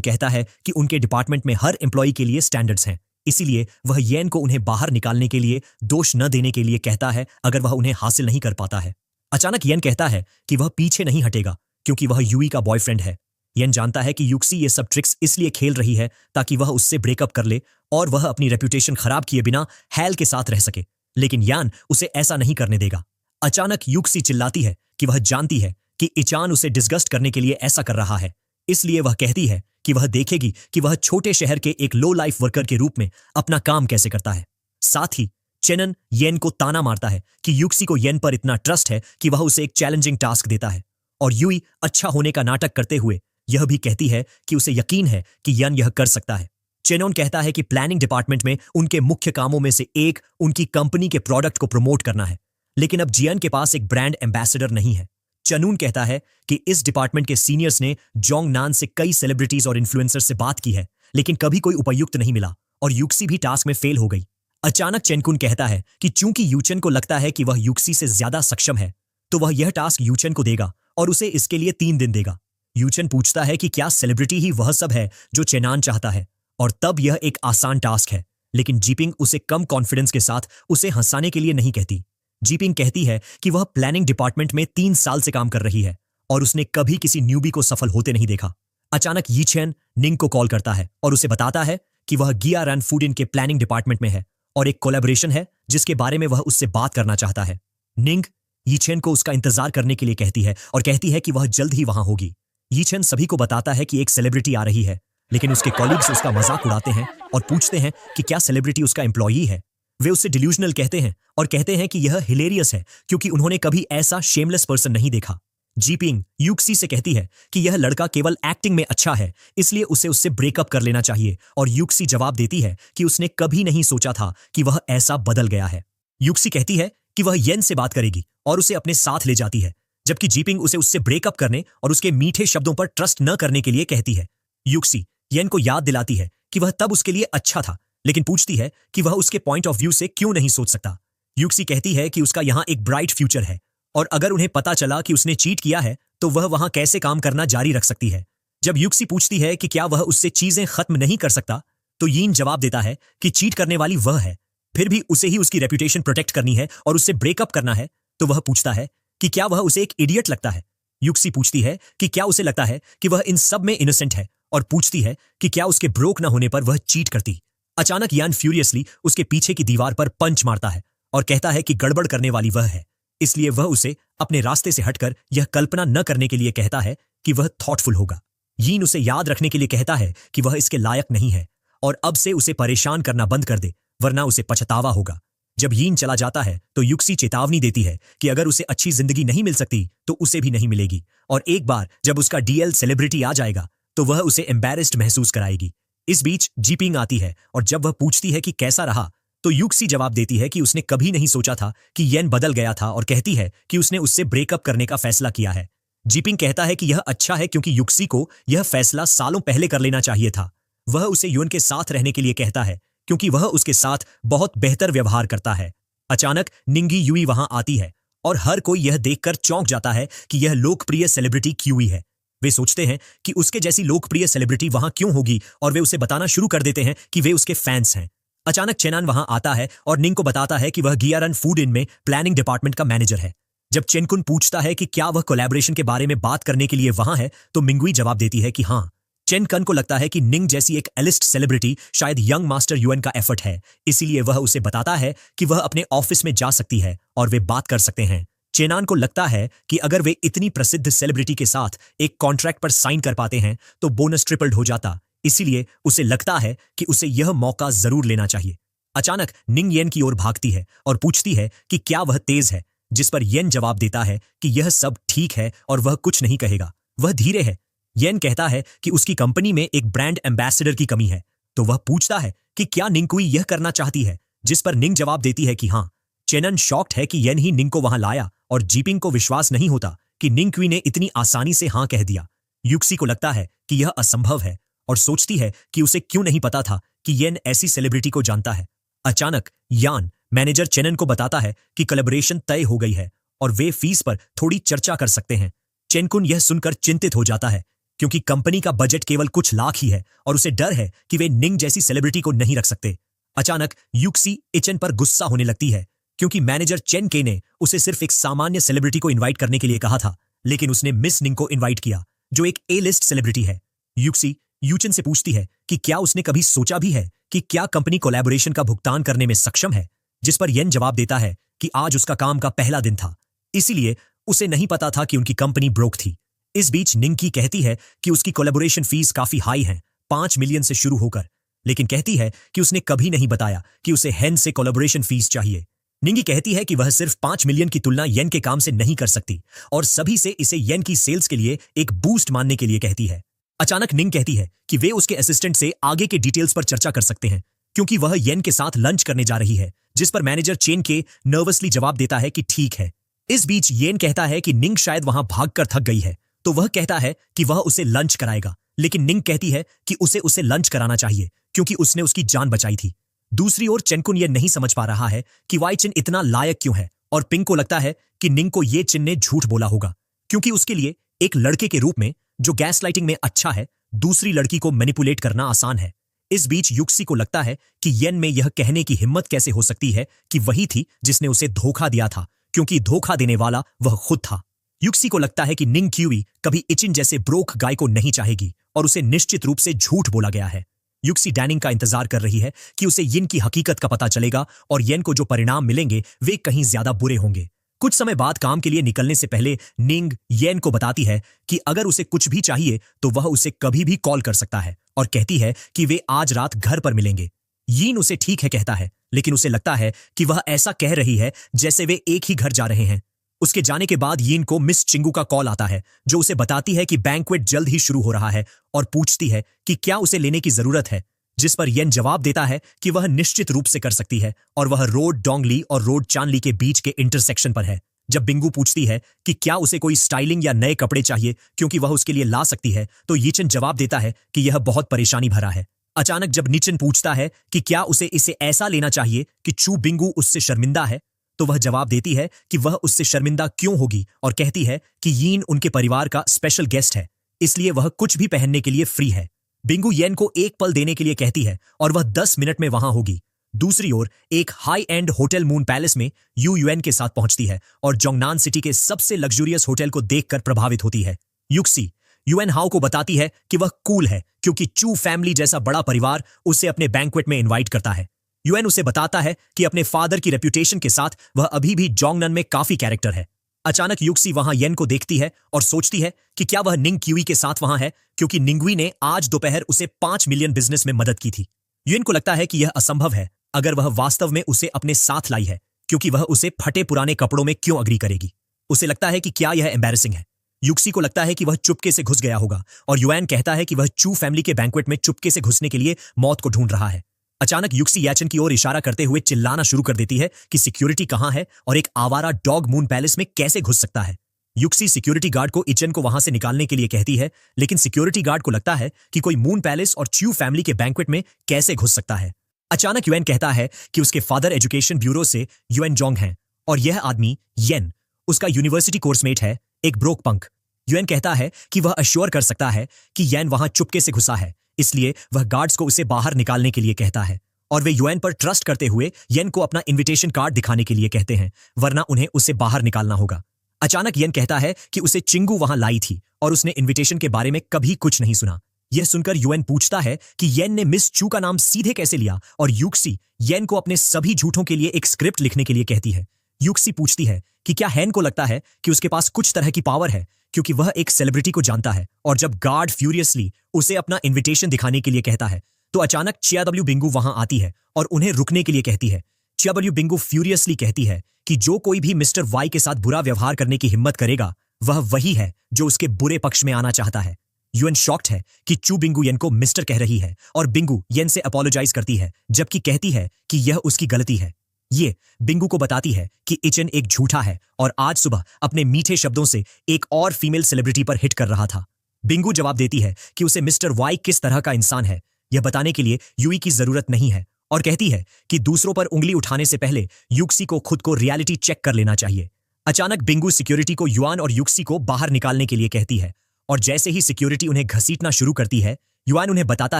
कहता है कि उनके डिपार्टमेंट में हर एम्प्लॉय के लिए स्टैंडर्ड्स हैं, इसीलिए वह येन को उन्हें बाहर निकालने के लिए दोष न देने के लिए कहता है अगर वह उन्हें हासिल नहीं कर पाता है। अचानक येन कहता है कि वह पीछे नहीं हटेगा क्योंकि वह यूई का बॉयफ्रेंड है। येन जानता है कि यूक्सी ये सब ट्रिक्स इसलिए खेल रही है ताकि वह उससे ब्रेकअप कर ले और वह अपनी रेपुटेशन खराब किए बिना हैल के साथ रह सके, लेकिन यान उसे ऐसा नहीं करने देगा। अचानक यूक्सी चिल्लाती है कि वह जानती है कि इचान उसे डिस्गस्ट करने के लिए ऐसा कर रहा है, इसलिए वह कहती है कि वह देखेगी कि वह छोटे शहर के एक लो लाइफ वर्कर के रूप में अपना काम कैसे करता है। साथ ही चेनन येन को ताना मारता है कि यूक्सी को येन पर इतना ट्रस्ट है कि वह उसे एक चैलेंजिंग टास्क देता है, और यूई अच्छा होने का नाटक करते हुए यह भी कहती है कि उसे यकीन है कि येन यह कर सकता है। चेनोन कहता है कि प्लानिंग डिपार्टमेंट में उनके मुख्य कामों में से एक उनकी कंपनी के प्रोडक्ट को प्रमोट करना है, लेकिन अब जियन के पास एक ब्रांड एम्बेसडर नहीं है। चनून कहता है कि इस डिपार्टमेंट के सीनियर्स ने जोंग नान से कई सेलिब्रिटीज और इन्फ्लुएंसर से बात की है, लेकिन कभी कोई उपयुक्त नहीं मिला और यूक्सी भी टास्क में फेल हो गई। अचानक चेनकुन कहता है कि चूंकि यूचन को लगता है कि वह यूक्सी से ज्यादा सक्षम है, तो वह यह टास्क यूचन को देगा और उसे इसके लिए 3 दिन देगा। यूचन पूछता है कि क्या सेलिब्रिटी ही वह सब है जो चेनान चाहता है, और तब यह एक आसान टास्क है, लेकिन जीपिंग उसे कम कॉन्फिडेंस के साथ उसे हंसाने के लिए नहीं कहती। जीपिंग कहती है कि वह प्लानिंग डिपार्टमेंट में 3 साल से काम कर रही है और उसने कभी किसी न्यूबी को सफल होते नहीं देखा। अचानक यीचेन निंग को कॉल करता है और उसे बताता है कि वह गियारन फूडिन के प्लानिंग डिपार्टमेंट में है और एक कोलैबोरेशन है जिसके बारे में वह उससे बात करना चाहता है। निंग यीचेन को उसका इंतजार करने के लिए कहती है और कहती है कि वह जल्द ही वहां होगी। यीचेन सभी को बताता है कि एक सेलिब्रिटी आ रही है, लेकिन उसके कॉलीग्स उसका मजाक उड़ाते हैं और पूछते हैं कि क्या सेलिब्रिटी उसका एम्प्लॉई है। वे उससे डिल्यूजनल कहते हैं और कहते हैं कि यह हिलेरियस है क्योंकि उन्होंने कभी ऐसा शेमलेस पर्सन नहीं देखा। जीपिंग यूक्सी से कहती है कि यह लड़का केवल एक्टिंग में अच्छा है, इसलिए उसे उससे ब्रेकअप कर लेना चाहिए, और यूक्सी जवाब देती है कि उसने कभी नहीं सोचा था कि वह ऐसा बदल गया है। यूक्सी कहती है कि वह येन से बात करेगी और उसे अपने साथ ले जाती है, जबकि जीपिंग उसे उससे ब्रेकअप करने और उसके मीठे शब्दों पर ट्रस्ट न करने के लिए कहती है। यूक्सी येन को याद दिलाती है कि वह तब उसके लिए अच्छा था, लेकिन पूछती है कि वह उसके पॉइंट ऑफ व्यू से क्यों नहीं सोच सकता। यूक्सी कहती है कि उसका यहाँ एक ब्राइट फ्यूचर है और अगर उन्हें पता चला कि उसने चीट किया है तो वह वहां कैसे काम करना जारी रख सकती है। जब यूक्सी पूछती है कि क्या वह उससे चीजें खत्म नहीं कर सकता, तो यीन जवाब देता है कि चीट करने वाली वह है, फिर भी उसे ही उसकी रेपुटेशन प्रोटेक्ट करनी है और उससे ब्रेकअप करना है। तो वह पूछता है कि क्या वह उसे एक इडियट लगता है। यूक्सी पूछती है कि क्या उसे लगता है कि वह इन सब में इनोसेंट है और पूछती है कि क्या उसके ब्रोक न होने पर वह चीट करती। अचानक यान फ्यूरियसली उसके पीछे की दीवार पर पंच मारता है और कहता है कि गड़बड़ करने वाली वह है, इसलिए वह उसे अपने रास्ते से हटकर यह कल्पना न करने के लिए कहता है कि वह थॉटफुल होगा। यीन उसे याद रखने के लिए कहता है कि वह इसके लायक नहीं है और अब से उसे परेशान करना बंद कर दे, वरना उसे पछतावा होगा। जब यीन चला जाता है तो यूक्सी चेतावनी देती है कि अगर उसे अच्छी जिंदगी नहीं मिल सकती तो उसे भी नहीं मिलेगी, और एक बार जब उसका डीएल सेलिब्रिटी आ जाएगा तो वह उसे एम्बैरेस्ड महसूस कराएगी। इस बीच जीपिंग आती है और जब वह पूछती है कि कैसा रहा, तो यूक्सी जवाब देती है कि उसने कभी नहीं सोचा था कि येन बदल गया था और कहती है कि उसने उससे ब्रेकअप करने का फैसला किया है। जीपिंग कहता है कि यह अच्छा है क्योंकि यूक्सी को यह फैसला सालों पहले कर लेना चाहिए था। वह उसे युन के साथ रहने के लिए कहता है क्योंकि वह उसके साथ बहुत बेहतर व्यवहार करता है। अचानक निंगी यूई वहां आती है और हर कोई यह देखकर चौंक जाता है कि यह लोकप्रिय सेलिब्रिटी क्यूई है। वे सोचते हैं कि उसके जैसी लोकप्रिय सेलिब्रिटी वहां क्यों होगी और वे उसे बताना शुरू कर देते हैं कि वे उसके फैंस हैं। अचानक चेनान वहां आता है और निंग को बताता है कि वह गियारन फूड इन में प्लानिंग डिपार्टमेंट का मैनेजर है। जब चेनकुन पूछता है कि क्या वह कोलैबोरेशन के बारे में बात करने के लिए वहां है, तो मिंगुई जवाब देती है कि हाँ। चेनकन को लगता है कि निंग जैसी एक एलिस्ट सेलिब्रिटी शायद यंग मास्टर यूएन का एफर्ट है, इसीलिए वह उसे बताता है कि वह अपने ऑफिस में जा सकती है और वे बात कर सकते हैं। चेनान को लगता है कि अगर वे इतनी प्रसिद्ध सेलिब्रिटी के साथ एक कॉन्ट्रैक्ट पर साइन कर पाते हैं तो बोनस ट्रिपल्ड हो जाता, इसीलिए उसे लगता है कि उसे यह मौका जरूर लेना चाहिए। अचानक निंग येन की ओर भागती है और पूछती है कि क्या वह तेज है, जिस पर येन जवाब देता है कि यह सब ठीक है और वह कुछ नहीं कहेगा, वह धीरे है। येन कहता है कि उसकी कंपनी में एक ब्रांड एम्बेसडर की कमी है, तो वह पूछता है कि क्या निंगकुई यह करना चाहती है, जिस पर निंग जवाब देती है कि हाँ। चेनन शॉक्ड है कि येन ही निंग को वहां लाया और जीपिंग को विश्वास नहीं होता कि निंगकुई ने इतनी आसानी से हाँ कह दिया। यूक्सी को लगता है कि यह असंभव है और सोचती है कि उसे क्यों नहीं पता था कि येन ऐसी सेलिब्रिटी को जानता है। अचानक यान मैनेजर चेनन को बताता है कि कोलैबोरेशन तय हो गई है और वे फीस पर थोड़ी चर्चा कर सकते हैं। चेनकुन यह सुनकर चिंतित हो जाता है क्योंकि कंपनी का बजट केवल कुछ लाख ही है और उसे डर है कि वे निंग जैसी सेलिब्रिटी को नहीं रख सकते। अचानक यूक्सी इचन पर गुस्सा होने लगती है क्योंकि मैनेजर चेन के ने उसे सिर्फ एक सामान्य सेलिब्रिटी को इनवाइट करने के लिए कहा था, लेकिन उसने मिस निंग को इनवाइट किया जो एक ए लिस्ट सेलिब्रिटी है। यूक्सी यूचन से पूछती है कि क्या उसने कभी सोचा भी है कि क्या कंपनी कोलैबोरेशन का भुगतान करने में सक्षम है, जिस पर येन जवाब देता है कि आज उसका काम का पहला दिन था, इसीलिए उसे नहीं पता था कि उनकी कंपनी ब्रोक थी। इस बीच निंकी कहती है कि उसकी कोलैबोरेशन फीस काफी हाई है, 5 मिलियन से शुरू होकर, लेकिन कहती है कि उसने कभी नहीं बताया कि उसे हेन से कोलैबोरेशन फीस चाहिए। निंगी कहती है कि वह सिर्फ 5 मिलियन की तुलना येन के काम से नहीं कर सकती और सभी से इसे येन की सेल्स के लिए एक बूस्ट मानने के लिए कहती है। अचानक निंग कहती है कि वे उसके असिस्टेंट से आगे के डिटेल्स पर चर्चा कर सकते हैं क्योंकि वह येन के साथ लंच करने जा रही है, जिस पर मैनेजर चेन के नर्वसली जवाब देता है कि ठीक है। इस बीच येन कहता है कि निंग शायद वहां भागकर थक गई है, तो वह कहता है कि वह उसे लंच कराएगा, लेकिन निंग कहती है कि उसे लंच कराना चाहिए क्योंकि उसने उसकी जान बचाई थी। दूसरी ओर चेनकुन यह नहीं समझ पा रहा है कि वाई चिन इतना लायक क्यों है और पिंग को लगता है कि निंग को ये चिन ने झूठ बोला होगा क्योंकि उसके लिए एक लड़के के रूप में जो गैसलाइटिंग में अच्छा है, दूसरी लड़की को मैनिपुलेट करना आसान है। इस बीच युक्सी को लगता है कि येन में यह कहने की हिम्मत कैसे हो सकती है कि वही थी जिसने उसे धोखा दिया था, क्योंकि धोखा देने वाला वह खुद था। युक्सी को लगता है कि निंग क्यूई कभी इचिन जैसे ब्रोक गाय को नहीं चाहेगी और उसे निश्चित रूप से झूठ बोला गया है। युक्सी डैनिंग का इंतजार कर रही है कि उसे यिन की हकीकत का पता चलेगा और येन को जो परिणाम मिलेंगे वे कहीं ज्यादा बुरे होंगे। कुछ समय बाद काम के लिए निकलने से पहले निंग येन को बताती है कि अगर उसे कुछ भी चाहिए तो वह उसे कभी भी कॉल कर सकता है और कहती है कि वे आज रात घर पर मिलेंगे। यीन उसे ठीक है कहता है, लेकिन उसे लगता है कि वह ऐसा कह रही है जैसे वे एक ही घर जा रहे हैं। उसके जाने के बाद यीन को मिस चिंगू का कॉल आता है जो उसे बताती है कि बैंक्वेट जल्द ही शुरू हो रहा है और पूछती है कि क्या उसे लेने की जरूरत है, जिस पर येन जवाब देता है कि वह निश्चित रूप से कर सकती है और वह रोड डोंगली और रोड चानली के बीच के इंटरसेक्शन पर है। जब बिंगू पूछती है कि क्या उसे कोई स्टाइलिंग या नए कपड़े चाहिए क्योंकि वह उसके लिए ला सकती है, तो यीचन जवाब देता है कि यह बहुत परेशानी भरा है। अचानक जब नीचन पूछता है कि क्या उसे इसे ऐसा लेना चाहिए कि चू बिंगू उससे शर्मिंदा है, तो वह जवाब देती है कि वह उससे शर्मिंदा क्यों होगी और कहती है कि यीन उनके परिवार का स्पेशल गेस्ट है, इसलिए वह कुछ भी पहनने के लिए फ्री है। बिंगू येन को एक पल देने के लिए कहती है और वह 10 मिनट में वहां होगी। दूसरी ओर एक high and hotel moon palace में यूएन के साथ पहुंचती है और जोंगनान सिटी के सबसे लग्जूरियस होटल को देखकर प्रभावित होती है। युक्सी यूएन हाउ को बताती है कि वह कूल है क्योंकि चू फैमिली जैसा बड़ा परिवार उसे अपने बैंक्वेट में इनवाइट करता है। यूएन उसे बताता है कि अपने फादर की रेप्यूटेशन के साथ वह अभी भी जोंगनन में काफी कैरेक्टर है। अचानक युक्सी वहां येन को देखती है और सोचती है कि क्या वह निंग क्यूई के साथ वहां है क्योंकि निंगवी ने आज दोपहर उसे 5 मिलियन बिजनेस में मदद की थी। यूएन को लगता है कि यह असंभव है अगर वह वास्तव में उसे अपने साथ लाई है, क्योंकि वह उसे फटे पुराने कपड़ों में क्यों अग्री करेगी। उसे लगता है कि क्या यह एम्बैरेसिंग है। युक्सी को लगता है कि वह चुपके से घुस गया होगा और यूएन कहता है कि वह चू फैमिली के बैंक्वेट में चुपके से घुसने के लिए मौत को ढूंढ रहा है। अचानक युक्सी याचन की ओर इशारा करते हुए चिल्लाना शुरू कर देती है कि सिक्योरिटी कहां है और एक आवारा डॉग मून पैलेस में कैसे घुस सकता है। युक्सी सिक्योरिटी गार्ड को इचन को वहां से निकालने के लिए कहती है, लेकिन सिक्योरिटी गार्ड को लगता है कि कोई मून पैलेस और च्यू फैमिली के बैंक्वेट में कैसे घुस सकता है। अचानक यूएन कहता है कि उसके फादर एजुकेशन ब्यूरो से यूएन जोंग हैं और यह आदमी येन उसका यूनिवर्सिटी कोर्समेट है, एक ब्रोक पंक। यूएन कहता है कि वह अश्योर कर सकता है कि येन वहां चुपके से घुसा है, इसलिए वह गार्ड्स को उसे बाहर निकालने के लिए कहता है और वे यूएन पर ट्रस्ट करते हुए येन को अपना इन्विटेशन कार्ड दिखाने के लिए कहते हैं, वरना उन्हें उसे बाहर निकालना होगा। अचानक येन कहता है कि उसे चिंगू वहां लाई थी और उसने इन्विटेशन के बारे में कभी कुछ नहीं सुना। यह सुनकर यूएन पूछता है कि येन ने मिस चू का नाम सीधे कैसे लिया और युक्सी येन को अपने सभी झूठों के लिए एक स्क्रिप्ट लिखने के लिए कहती है। युक्सी पूछती है कि क्या हैन को लगता है कि उसके पास कुछ तरह की पावर है क्योंकि वह एक सेलिब्रिटी को जानता है, और जब गार्ड फ्यूरियसली उसे अपना इन्विटेशन दिखाने के लिए कहता है तो अचानक चियाडब्ल्यू बिंगू वहां आती है और उन्हें रुकने के लिए कहती है। चियाडब्ल्यू बिंगू फ्यूरियसली कहती है कि जो कोई भी मिस्टर वाई के साथ बुरा व्यवहार करने की हिम्मत करेगा वह वही है जो उसके बुरे पक्ष में आना चाहता है। यूएन शॉक्ड है कि चू बिंगू येन को मिस्टर कह रही है और बिंगू येन से अपोलोजाइज करती है, जबकि कहती है कि यह उसकी गलती है। ये बिंगू को बताती है कि इचन एक झूठा है और आज सुबह अपने मीठे शब्दों से एक और फीमेल सेलिब्रिटी पर हिट कर रहा था। बिंगू जवाब देती है कि उसे मिस्टर वाई किस तरह का इंसान है यह बताने के लिए यूई की जरूरत नहीं है और कहती है कि दूसरों पर उंगली उठाने से पहले युक्सी को खुद को रियलिटी चेक कर लेना चाहिए। अचानक बिंगू सिक्योरिटी को युआन और युक्सी को बाहर निकालने के लिए कहती है और जैसे ही सिक्योरिटी उन्हें घसीटना शुरू करती है, युआन उन्हें बताता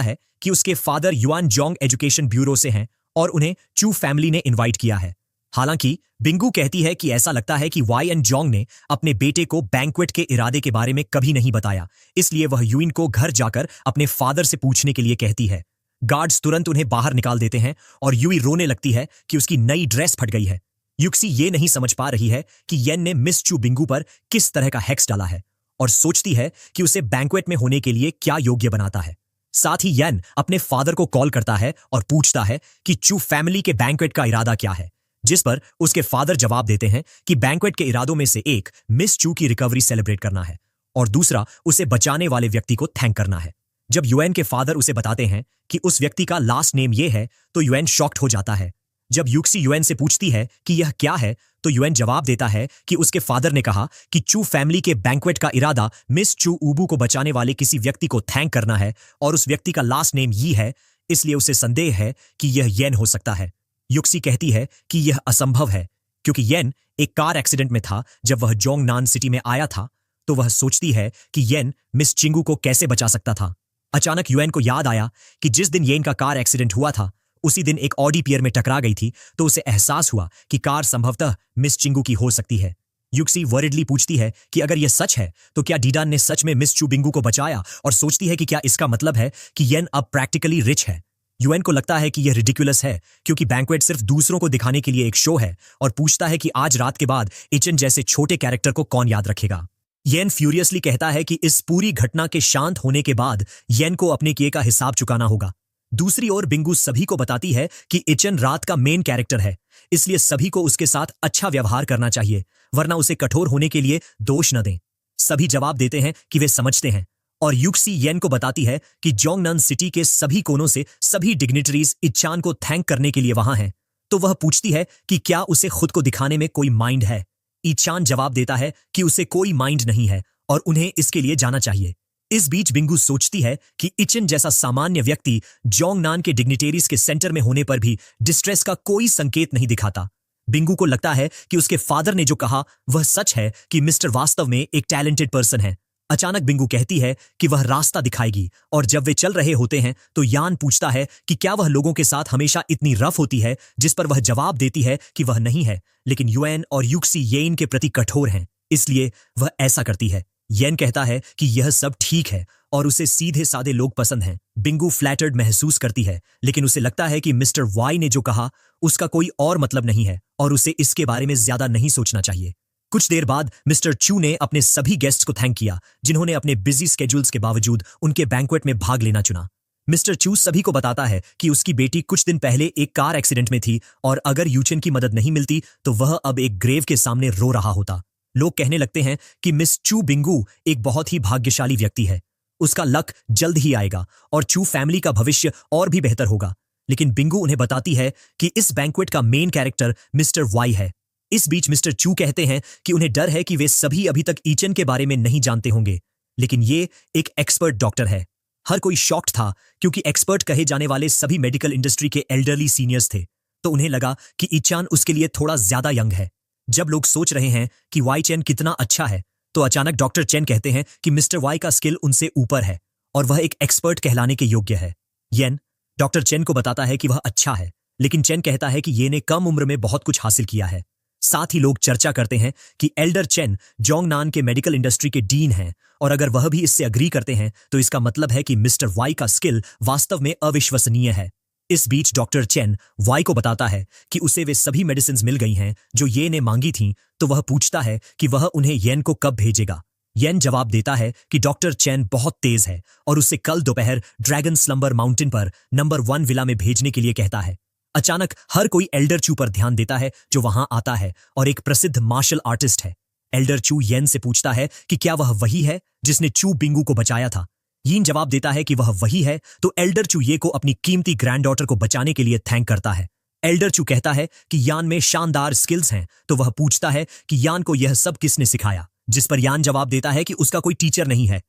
है कि उसके father yuan Jong education bureau से हैं और उन्हें चू फैमिली ने इनवाइट किया है। हालांकि बिंगू कहती है कि ऐसा लगता है कि वाई एन जोंग ने अपने बेटे को बैंक्वेट के इरादे के बारे में कभी नहीं बताया, इसलिए वह युइन को घर जाकर अपने फादर से पूछने के लिए कहती है। गार्ड्स तुरंत उन्हें बाहर निकाल देते हैं और युई रोने लगती है कि उसकी नई ड्रेस फट गई है। युक्सी ये नहीं समझ पा रही है कि येन ने मिस चू बिंगू पर किस तरह का हेक्स डाला है और सोचती है कि उसे बैंक्वेट में होने के लिए क्या योग्य बनाता है। साथ ही येन अपने फादर को कॉल करता है और पूछता है कि चू फैमिली के बैंक्वेट का इरादा क्या है, जिस पर उसके फादर जवाब देते हैं कि बैंक्वेट के इरादों में से एक मिस चू की रिकवरी सेलिब्रेट करना है और दूसरा उसे बचाने वाले व्यक्ति को थैंक करना है। जब युएन के फादर उसे बताते हैं कि उस व्यक्ति का लास्ट नेम ये है तो युएन शॉक्ड हो जाता है। जब युक्सी युएन से पूछती है कि यह क्या है तो युएन जवाब देता है कि उसके फादर ने कहा कि चू फैमिली के बैंक्वेट का इरादा मिस चू उबू को बचाने वाले किसी व्यक्ति को थैंक करना है और उस व्यक्ति का लास्ट नेम यी है, इसलिए उसे संदेह है कि यह येन हो सकता है। युक्सी कहती है कि यह असंभव है क्योंकि येन एक कार एक्सीडेंट में था जब वह जोंगनान सिटी में आया था, तो वह सोचती है कि येन मिस चिंगू को कैसे बचा सकता था। अचानक युएन को याद आया कि जिस दिन येन का कार एक्सीडेंट हुआ था उसी दिन एक ऑडी पियर में टकरा गई थी, तो उसे एहसास हुआ कि कार संभवतः मिस चिंगू की हो सकती है। युक्सी वरिडली पूछती है कि अगर यह सच है तो क्या डीडान ने सच में मिस चू बिंगू को बचाया और सोचती है कि क्या इसका मतलब है कि येन अब प्रैक्टिकली रिच है। युएन को लगता है कि यह रिडिकुलस है क्योंकि बैंक्वेट सिर्फ दूसरों को दिखाने के लिए एक शो है और पूछता है कि आज रात के बाद इचन जैसे छोटे कैरेक्टर को कौन याद रखेगा। येन फ्यूरियसली कहता है कि इस पूरी घटना के शांत होने के बाद येन को अपने किए का हिसाब चुकाना होगा। दूसरी ओर बिंगू सभी को बताती है कि इचन रात का मेन कैरेक्टर है, इसलिए सभी को उसके साथ अच्छा व्यवहार करना चाहिए वरना उसे कठोर होने के लिए दोष न दें। सभी जवाब देते हैं कि वे समझते हैं और युक्सी येन को बताती है कि जोंगनान सिटी के सभी कोनों से सभी डिग्निटरीज इचान को थैंक करने के लिए वहां हैं, तो वह पूछती है कि क्या उसे खुद को दिखाने में कोई माइंड है। इचान जवाब देता है कि उसे कोई माइंड नहीं है और उन्हें इसके लिए जाना चाहिए। इस बीच बिंगू सोचती है कि इचन जैसा सामान्य व्यक्ति जोंगनान के डिग्निटेरीज के सेंटर में होने पर भी डिस्ट्रेस का कोई संकेत नहीं दिखाता। बिंगू को लगता है कि उसके फादर ने जो कहा वह सच है कि मिस्टर वास्तव में एक टैलेंटेड पर्सन है। अचानक बिंगू कहती है कि वह रास्ता दिखाएगी और जब वे चल रहे होते हैं तो यान पूछता है कि क्या वह लोगों के साथ हमेशा इतनी रफ होती है, जिस पर वह जवाब देती है कि वह नहीं है, लेकिन युएन और युक्सी येन के प्रति कठोर हैं, इसलिए वह ऐसा करती है। येन कहता है कि यह सब ठीक है और उसे सीधे साधे लोग पसंद हैं। बिंगू फ्लैटर्ड महसूस करती है, लेकिन उसे लगता है कि मिस्टर वाई ने जो कहा उसका कोई और मतलब नहीं है और उसे इसके बारे में ज्यादा नहीं सोचना चाहिए। कुछ देर बाद मिस्टर चू ने अपने सभी गेस्ट्स को थैंक किया जिन्होंने अपने बिजी स्केड्यूल्स के बावजूद उनके बैंक्वेट में भाग लेना चुना। मिस्टर चू सभी को बताता है कि उसकी बेटी कुछ दिन पहले एक कार एक्सीडेंट में थी और अगर यूचेन की मदद नहीं मिलती तो वह अब एक ग्रेव के सामने रो रहा होता। लोग कहने लगते हैं कि मिस चू बिंगू एक बहुत ही भाग्यशाली व्यक्ति है, उसका लक जल्द ही आएगा और चू फैमिली का भविष्य और भी बेहतर होगा। लेकिन बिंगू उन्हें बताती है कि इस बैंक्वेट का मेन कैरेक्टर मिस्टर वाई है। इस बीच मिस्टर चू कहते हैं कि उन्हें डर है कि वे सभी अभी तक ईचन के बारे में नहीं जानते होंगे, लेकिन ये एक एक्सपर्ट डॉक्टर है। हर कोई शॉक्ड था क्योंकि एक्सपर्ट कहे जाने वाले सभी मेडिकल इंडस्ट्री के एल्डरली सीनियर्स थे, तो उन्हें लगा कि ईचान उसके लिए थोड़ा ज्यादा यंग है। जब लोग सोच रहे हैं कि वाई चेन कितना अच्छा है, तो अचानक डॉक्टर चेन कहते हैं कि मिस्टर वाई का स्किल उनसे ऊपर है और वह एक एक्सपर्ट कहलाने के योग्य है। येन डॉक्टर चेन को बताता है कि वह अच्छा है, लेकिन चेन कहता है कि ये ने कम उम्र में बहुत कुछ हासिल किया है। साथ ही लोग चर्चा करते हैं कि एल्डर चेन जोंगनान के मेडिकल इंडस्ट्री के डीन हैं और अगर वह भी इससे अग्री करते हैं तो इसका मतलब है कि मिस्टर वाई का स्किल वास्तव में अविश्वसनीय है। इस बीच डॉक्टर चेन वाई को बताता है कि उसे वे सभी मेडिसिन मिल गई हैं जो ये ने मांगी थीं, तो वह पूछता है कि वह उन्हें येन को कब भेजेगा। येन जवाब देता है कि डॉक्टर चेन बहुत तेज है और उसे कल दोपहर ड्रैगन स्लंबर माउंटेन पर नंबर 1 विला में भेजने के लिए कहता है। अचानक हर कोई एल्डर चू पर ध्यान देता है जो वहां आता है और एक प्रसिद्ध मार्शल आर्टिस्ट है। एल्डर चू येन से पूछता है कि क्या वह वही है जिसने चू बिंगू को बचाया था। यीन जवाब देता है कि वह वही है, तो एल्डर चू ये को अपनी कीमती ग्रैंडडॉटर को बचाने के लिए थैंक करता है। एल्डर चू कहता है कि यान में शानदार स्किल्स हैं, तो वह पूछता है कि यान को यह सब किसने सिखाया, जिस पर यान जवाब देता है कि उसका कोई टीचर नहीं है।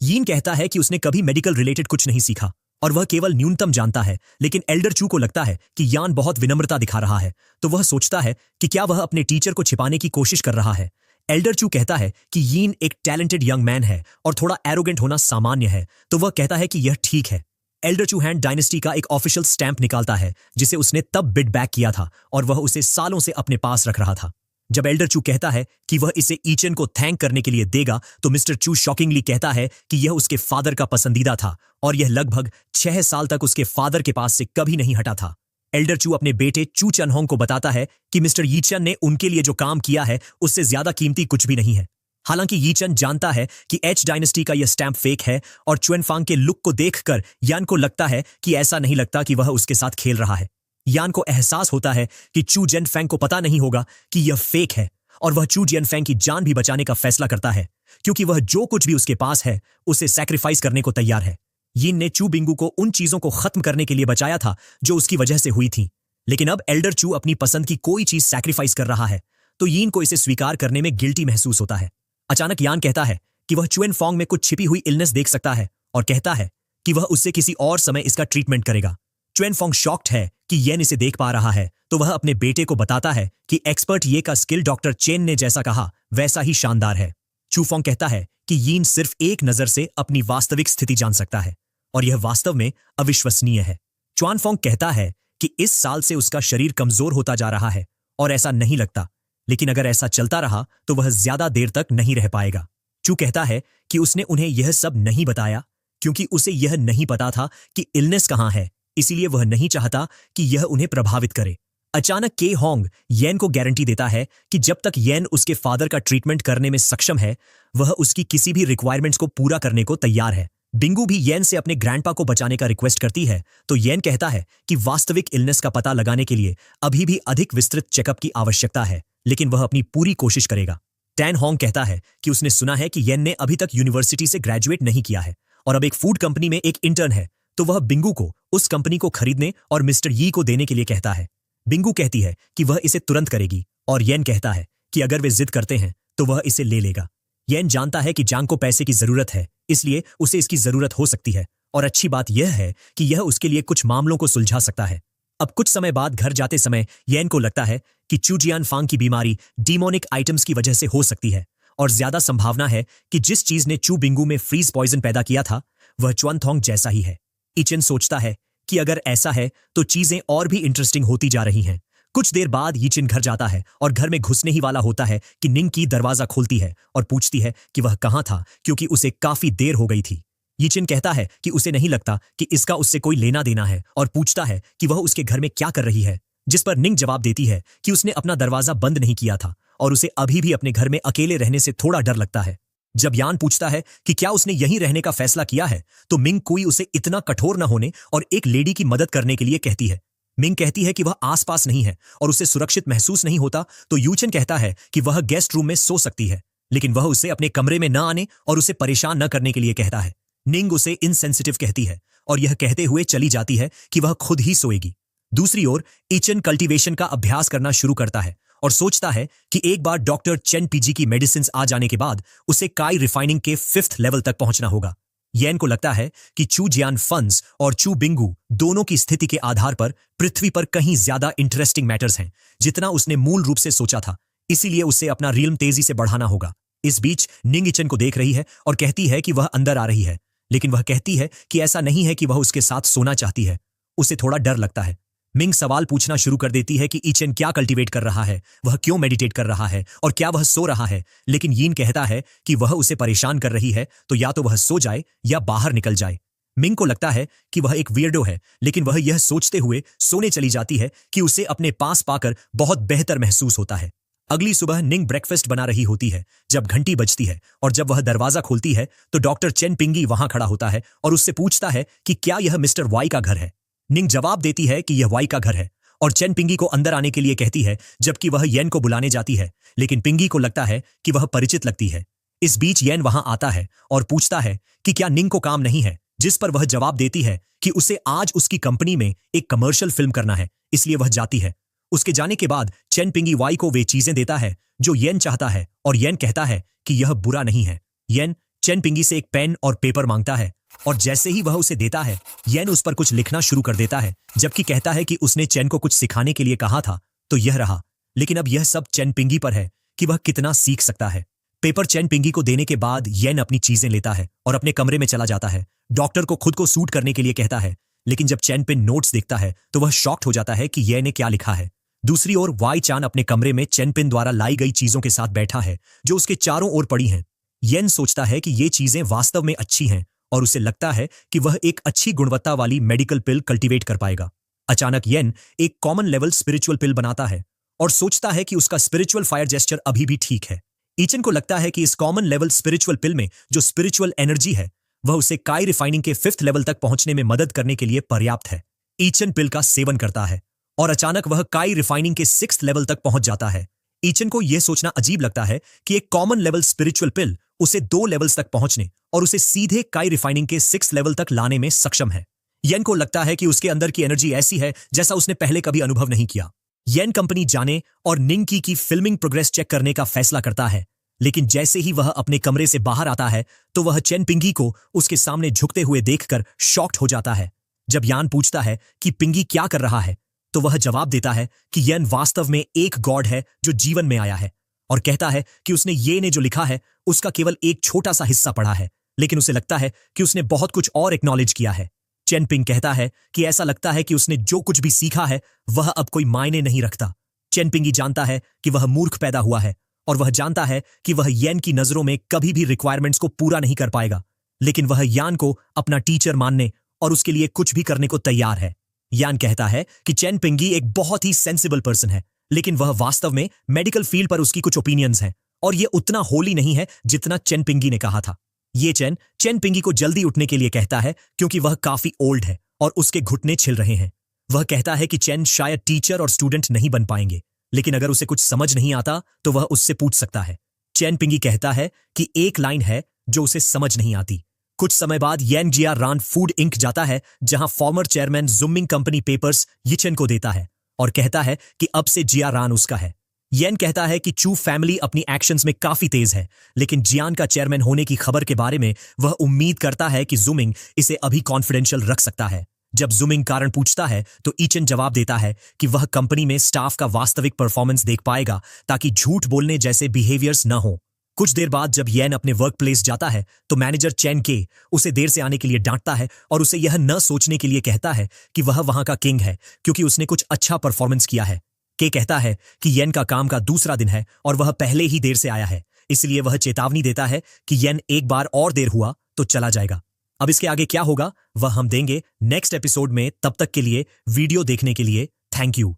यीन कहता है कि उसने कभी मेडिकल रिलेटेड कुछ नहीं सीखा और वह केवल न्यूनतम जानता है। लेकिन एल्डर चू को लगता है कि यान बहुत विनम्रता दिखा रहा है, तो वह सोचता है कि क्या वह अपने टीचर को छिपाने की कोशिश कर रहा है। एल्डर चू कहता है कि यीन एक टैलेंटेड यंग मैन है और थोड़ा एरोगेंट होना सामान्य है, तो वह कहता है कि यह ठीक है। एल्डर चू हैंड डायनेस्टी का एक ऑफिशियल स्टैंप निकालता है जिसे उसने तब बिड बैक किया था और वह उसे सालों से अपने पास रख रहा था। जब एल्डर चू कहता है कि वह इसे ईचन को थैंक करने के लिए देगा, तो मिस्टर चू शॉकिंगली कहता है कि यह उसके फादर का पसंदीदा था और यह लगभग 6 साल तक उसके फादर के पास से कभी नहीं हटा था। एल्डर चू अपने बेटे चू चनहोंग को बताता है कि मिस्टर यीचन ने उनके लिए जो काम किया है उससे ज्यादा कीमती कुछ भी नहीं है। हालांकि यीचन जानता है कि एच डायनेस्टी का यह स्टैंप फेक है और चुएनफांग के लुक को देखकर यान को लगता है कि ऐसा नहीं लगता कि वह उसके साथ खेल रहा है। यान को एहसास होता है कि चू जेनफेंग को पता नहीं होगा कि यह फेक है और वह चू जेनफेंग की जान भी बचाने का फैसला करता है, क्योंकि वह जो कुछ भी उसके पास है उसे सैक्रिफाइस करने को तैयार है। यीन ने चू बिंगू को उन चीजों को खत्म करने के लिए बचाया था जो उसकी वजह से हुई थी, लेकिन अब एल्डर चू अपनी पसंद की कोई चीज सैक्रिफाइस कर रहा है, तो यीन को इसे स्वीकार करने में गिल्टी महसूस होता है। अचानक यान कहता है कि वह चुएनफोंग में कुछ छिपी हुई इलनेस देख सकता है और कहता है कि वह उससे किसी और समय इसका ट्रीटमेंट करेगा। चुएनफोंग शॉक्ड है कि येन इसे देख पा रहा है, तो वह अपने बेटे को बताता है कि एक्सपर्ट ये का स्किल डॉक्टर चेन ने जैसा कहा वैसा ही शानदार है। चूफोंग कहता है कि यीन सिर्फ एक नजर से अपनी वास्तविक स्थिति जान सकता है और यह वास्तव में अविश्वसनीय है। चुआनफोंग कहता है कि इस साल से उसका शरीर कमजोर होता जा रहा है और ऐसा नहीं लगता, लेकिन अगर ऐसा चलता रहा तो वह ज्यादा देर तक नहीं रह पाएगा। चू कहता है कि उसने उन्हें यह सब नहीं बताया क्योंकि उसे यह नहीं पता था कि इलनेस कहां है, इसीलिए वह नहीं चाहता कि यह उन्हें प्रभावित करे। अचानक के होंग येन को गारंटी देता है कि जब तक येन उसके फादर का ट्रीटमेंट करने में सक्षम है, वह उसकी किसी भी रिक्वायरमेंट्स को पूरा करने को तैयार है। बिंगू भी येन से अपने ग्रैंडपा को बचाने का रिक्वेस्ट करती है, तो येन कहता है कि वास्तविक इलनेस का पता लगाने के लिए अभी भी अधिक विस्तृत चेकअप की आवश्यकता है, लेकिन वह अपनी पूरी कोशिश करेगा। टैन होंग कहता है कि उसने सुना है कि येन ने अभी तक यूनिवर्सिटी से ग्रेजुएट नहीं किया है और अब एक फूड कंपनी में एक इंटर्न है, तो वह बिंगू को उस कंपनी को खरीदने और मिस्टर यी को देने के लिए कहता है। बिंगू कहती है कि वह इसे तुरंत करेगी और येन कहता है कि अगर वे जिद करते हैं तो वह इसे ले लेगा। येन जानता है कि जांग को पैसे की जरूरत है, इसलिए उसे इसकी जरूरत हो सकती है और अच्छी बात यह है कि यह उसके लिए कुछ मामलों को सुलझा सकता है। अब कुछ समय बाद घर जाते समय येन को लगता है कि चू जियानफांग की बीमारी डीमोनिक आइटम्स की वजह से हो सकती है और ज्यादा संभावना है कि जिस चीज ने चू बिंगू में फ्रीज पॉइजन पैदा किया था वह चुआनथोंग जैसा ही है। इचन सोचता है कि अगर ऐसा है तो चीजें और भी इंटरेस्टिंग होती जा रही हैं। कुछ देर बाद यीचिन घर जाता है और घर में घुसने ही वाला होता है कि निंग की दरवाजा खोलती है और पूछती है कि वह कहां था, क्योंकि उसे काफी देर हो गई थी। यीचिन कहता है कि उसे नहीं लगता कि इसका उससे कोई लेना देना है और पूछता है कि वह उसके घर में क्या कर रही है, जिस पर निंग जवाब देती है कि उसने अपना दरवाजा बंद नहीं किया था और उसे अभी भी अपने घर में अकेले रहने से थोड़ा डर लगता है। जब यान पूछता है कि क्या उसने यहीं रहने का फैसला किया है, तो मिंग कुई उसे इतना कठोर न होने और एक लेडी की मदद करने के लिए कहती है। मिंग कहती है कि वह आसपास नहीं है और उसे सुरक्षित महसूस नहीं होता, तो यूचन कहता है कि वह गेस्ट रूम में सो सकती है, लेकिन वह उसे अपने कमरे में न आने और उसे परेशान न करने के लिए कहता है। निंग उसे इनसेंसिटिव कहती है और यह कहते हुए चली जाती है कि वह खुद ही सोएगी। दूसरी ओर इचन कल्टीवेशन का अभ्यास करना शुरू करता है और सोचता है कि एक बार डॉक्टर चेन पीजी की मेडिसिन आ जाने के बाद उसे काई रिफाइनिंग के 5th लेवल तक पहुंचना होगा। येन को लगता है कि चू जियान फंस और चू बिंगू दोनों की स्थिति के आधार पर पृथ्वी पर कहीं ज्यादा इंटरेस्टिंग मैटर्स हैं जितना उसने मूल रूप से सोचा था, इसीलिए उसे अपना रिल्म तेजी से बढ़ाना होगा। इस बीच निंग इचन को देख रही है और कहती है कि वह अंदर आ रही है, लेकिन वह कहती है कि ऐसा नहीं है कि वह उसके साथ सोना चाहती है। उसे थोड़ा डर लगता है। मिंग सवाल पूछना शुरू कर देती है कि इचन क्या कल्टीवेट कर रहा है, वह क्यों मेडिटेट कर रहा है और क्या वह सो रहा है, लेकिन यीन कहता है कि वह उसे परेशान कर रही है, तो या तो वह सो जाए या बाहर निकल जाए। मिंग को लगता है कि वह एक वियर्डो है, लेकिन वह यह सोचते हुए सोने चली जाती है कि उसे अपने पास पाकर बहुत बेहतर महसूस होता है। अगली सुबह निंग ब्रेकफास्ट बना रही होती है जब घंटी बजती है और जब वह दरवाजा खोलती है तो डॉक्टर चेन पिंगी वहां खड़ा होता है और उससे पूछता है कि क्या यह मिस्टर वाई का घर है। निंग जवाब देती है कि यह वाई का घर है और चेन पिंगी को अंदर आने के लिए कहती है, जबकि वह येन को बुलाने जाती है, लेकिन पिंगी को लगता है कि वह परिचित लगती है। इस बीच येन वहां आता है और पूछता है कि क्या निंग को काम नहीं है, जिस पर वह जवाब देती है कि उसे आज उसकी कंपनी में एक कमर्शियल फिल्म करना है, इसलिए वह जाती है। उसके जाने के बाद चेन पिंगी वाई को वे चीजें देता है जो येन चाहता है और येन कहता है कि यह बुरा नहीं है। येन चेन पिंगी से एक पेन और पेपर मांगता है और जैसे ही वह उसे देता है, येन उस पर कुछ लिखना शुरू कर देता है, जबकि कहता है कि उसने चेन को कुछ सिखाने के लिए कहा था, तो यह रहा। लेकिन अब यह सब चेन पिंगी पर है कि वह कितना सीख सकता है। पेपर चेन पिंगी को देने के बाद येन अपनी चीजें लेता है और अपने कमरे में चला जाता है। डॉक्टर को खुद को सूट करने के लिए कहता है, लेकिन जब चेन पिन नोट्स देखता है तो वह शॉक्ड हो जाता है कि येन ने क्या लिखा है। दूसरी ओर वाई चान अपने कमरे में चेन पिन द्वारा लाई गई चीजों के साथ बैठा है, जो उसके चारों ओर पड़ी हैं। येन सोचता है कि ये चीजें वास्तव में अच्छी हैं और उसे लगता है कि वह एक अच्छी गुणवत्ता वाली मेडिकल पिल कल्टीवेट कर पाएगा। अचानक येन एक कॉमन लेवल स्पिरिचुअल पिल बनाता है और सोचता है कि उसका स्पिरिचुअल फायर जेस्चर अभी भी ठीक है। ईचन को लगता है कि इस कॉमन लेवल स्पिरिचुअल पिल में जो स्पिरिचुअल एनर्जी है, वह उसे काई रिफाइनिंग के 5th लेवल तक पहुंचने में मदद करने के लिए पर्याप्त है। ईचन पिल का सेवन करता है और अचानक वह काई रिफाइनिंग के 6th लेवल तक पहुंच जाता है। ईचन को यह सोचना अजीब लगता है कि एक कॉमन लेवल स्पिरिचुअल पिल उसे 2 लेवल्स तक पहुंचने और उसे सीधे काई रिफाइनिंग के 6th लेवल तक लाने में सक्षम है। येन को लगता है कि उसके अंदर की एनर्जी ऐसी है जैसा उसने पहले कभी अनुभव नहीं किया। येन कंपनी जाने और निंगकी की फिल्मिंग प्रोग्रेस चेक करने का फैसला करता है, लेकिन जैसे ही वह अपने कमरे से बाहर आता है तो वह चेन पिंगी को उसके सामने झुकते हुए देखकर शॉक्ड हो जाता है। जब यान पूछता है कि पिंगी क्या कर रहा है, तो वह जवाब देता है कि येन वास्तव में एक गॉड है जो जीवन में आया है, और कहता है कि उसने ये ने जो लिखा है उसका केवल एक छोटा सा हिस्सा पढ़ा है, लेकिन उसे लगता है कि उसने बहुत कुछ और एक्नॉलेज किया है। चेन पिंग कहता है कि ऐसा लगता है कि उसने जो कुछ भी सीखा है वह अब कोई मायने नहीं रखता। चेन पिंगी जानता है कि वह मूर्ख पैदा हुआ है और वह जानता है कि वह येन की नजरों में कभी भी रिक्वायरमेंट्स को पूरा नहीं कर पाएगा, लेकिन वह यान को अपना टीचर मानने और उसके लिए कुछ भी करने को तैयार है। यान कहता है कि चेन पिंगी एक बहुत ही सेंसिबल पर्सन है, लेकिन वह वास्तव में मेडिकल फील्ड पर उसकी कुछ ओपिनियंस हैं और यह उतना होली नहीं है जितना चेन पिंगी ने कहा था। ये चेन पिंगी को जल्दी उठने के लिए कहता है क्योंकि वह काफी ओल्ड है और उसके घुटने छिल रहे हैं। वह कहता है कि चेन शायद टीचर और स्टूडेंट नहीं बन पाएंगे, लेकिन अगर उसे कुछ समझ नहीं आता तो वह उससे पूछ सकता है। चेन पिंगी कहता है कि एक लाइन है जो उसे समझ नहीं आती। कुछ समय बाद येन जिया रान फूड इंक जाता है, जहां फॉर्मर चेयरमैन जुमिंग कंपनी पेपर्स यिचन को देता है और कहता है कि अब से जिया रान उसका है। येन कहता है कि चू फैमिली अपनी एक्शंस में काफी तेज है, लेकिन जियान का चेयरमैन होने की खबर के बारे में वह उम्मीद करता है कि जुमिंग इसे अभी कॉन्फिडेंशियल रख सकता है। जब जुमिंग कारण पूछता है तो ईचन जवाब देता है कि वह कंपनी में स्टाफ का वास्तविक परफॉर्मेंस देख पाएगा ताकि झूठ बोलने जैसे बिहेवियर्स न हो। कुछ देर बाद जब येन अपने वर्क प्लेस जाता है तो मैनेजर चेन के उसे देर से आने के लिए डांटता है और उसे यह न सोचने के लिए कहता है कि वह वहां का किंग है क्योंकि उसने कुछ अच्छा परफॉर्मेंस किया है। के कहता है कि येन का काम का दूसरा दिन है और वह पहले ही देर से आया है, इसलिए वह चेतावनी देता है कि येन एक बार और देर हुआ तो चला जाएगा। अब इसके आगे क्या होगा वह हम देंगे नेक्स्ट एपिसोड में। तब तक के लिए वीडियो देखने के लिए थैंक यू।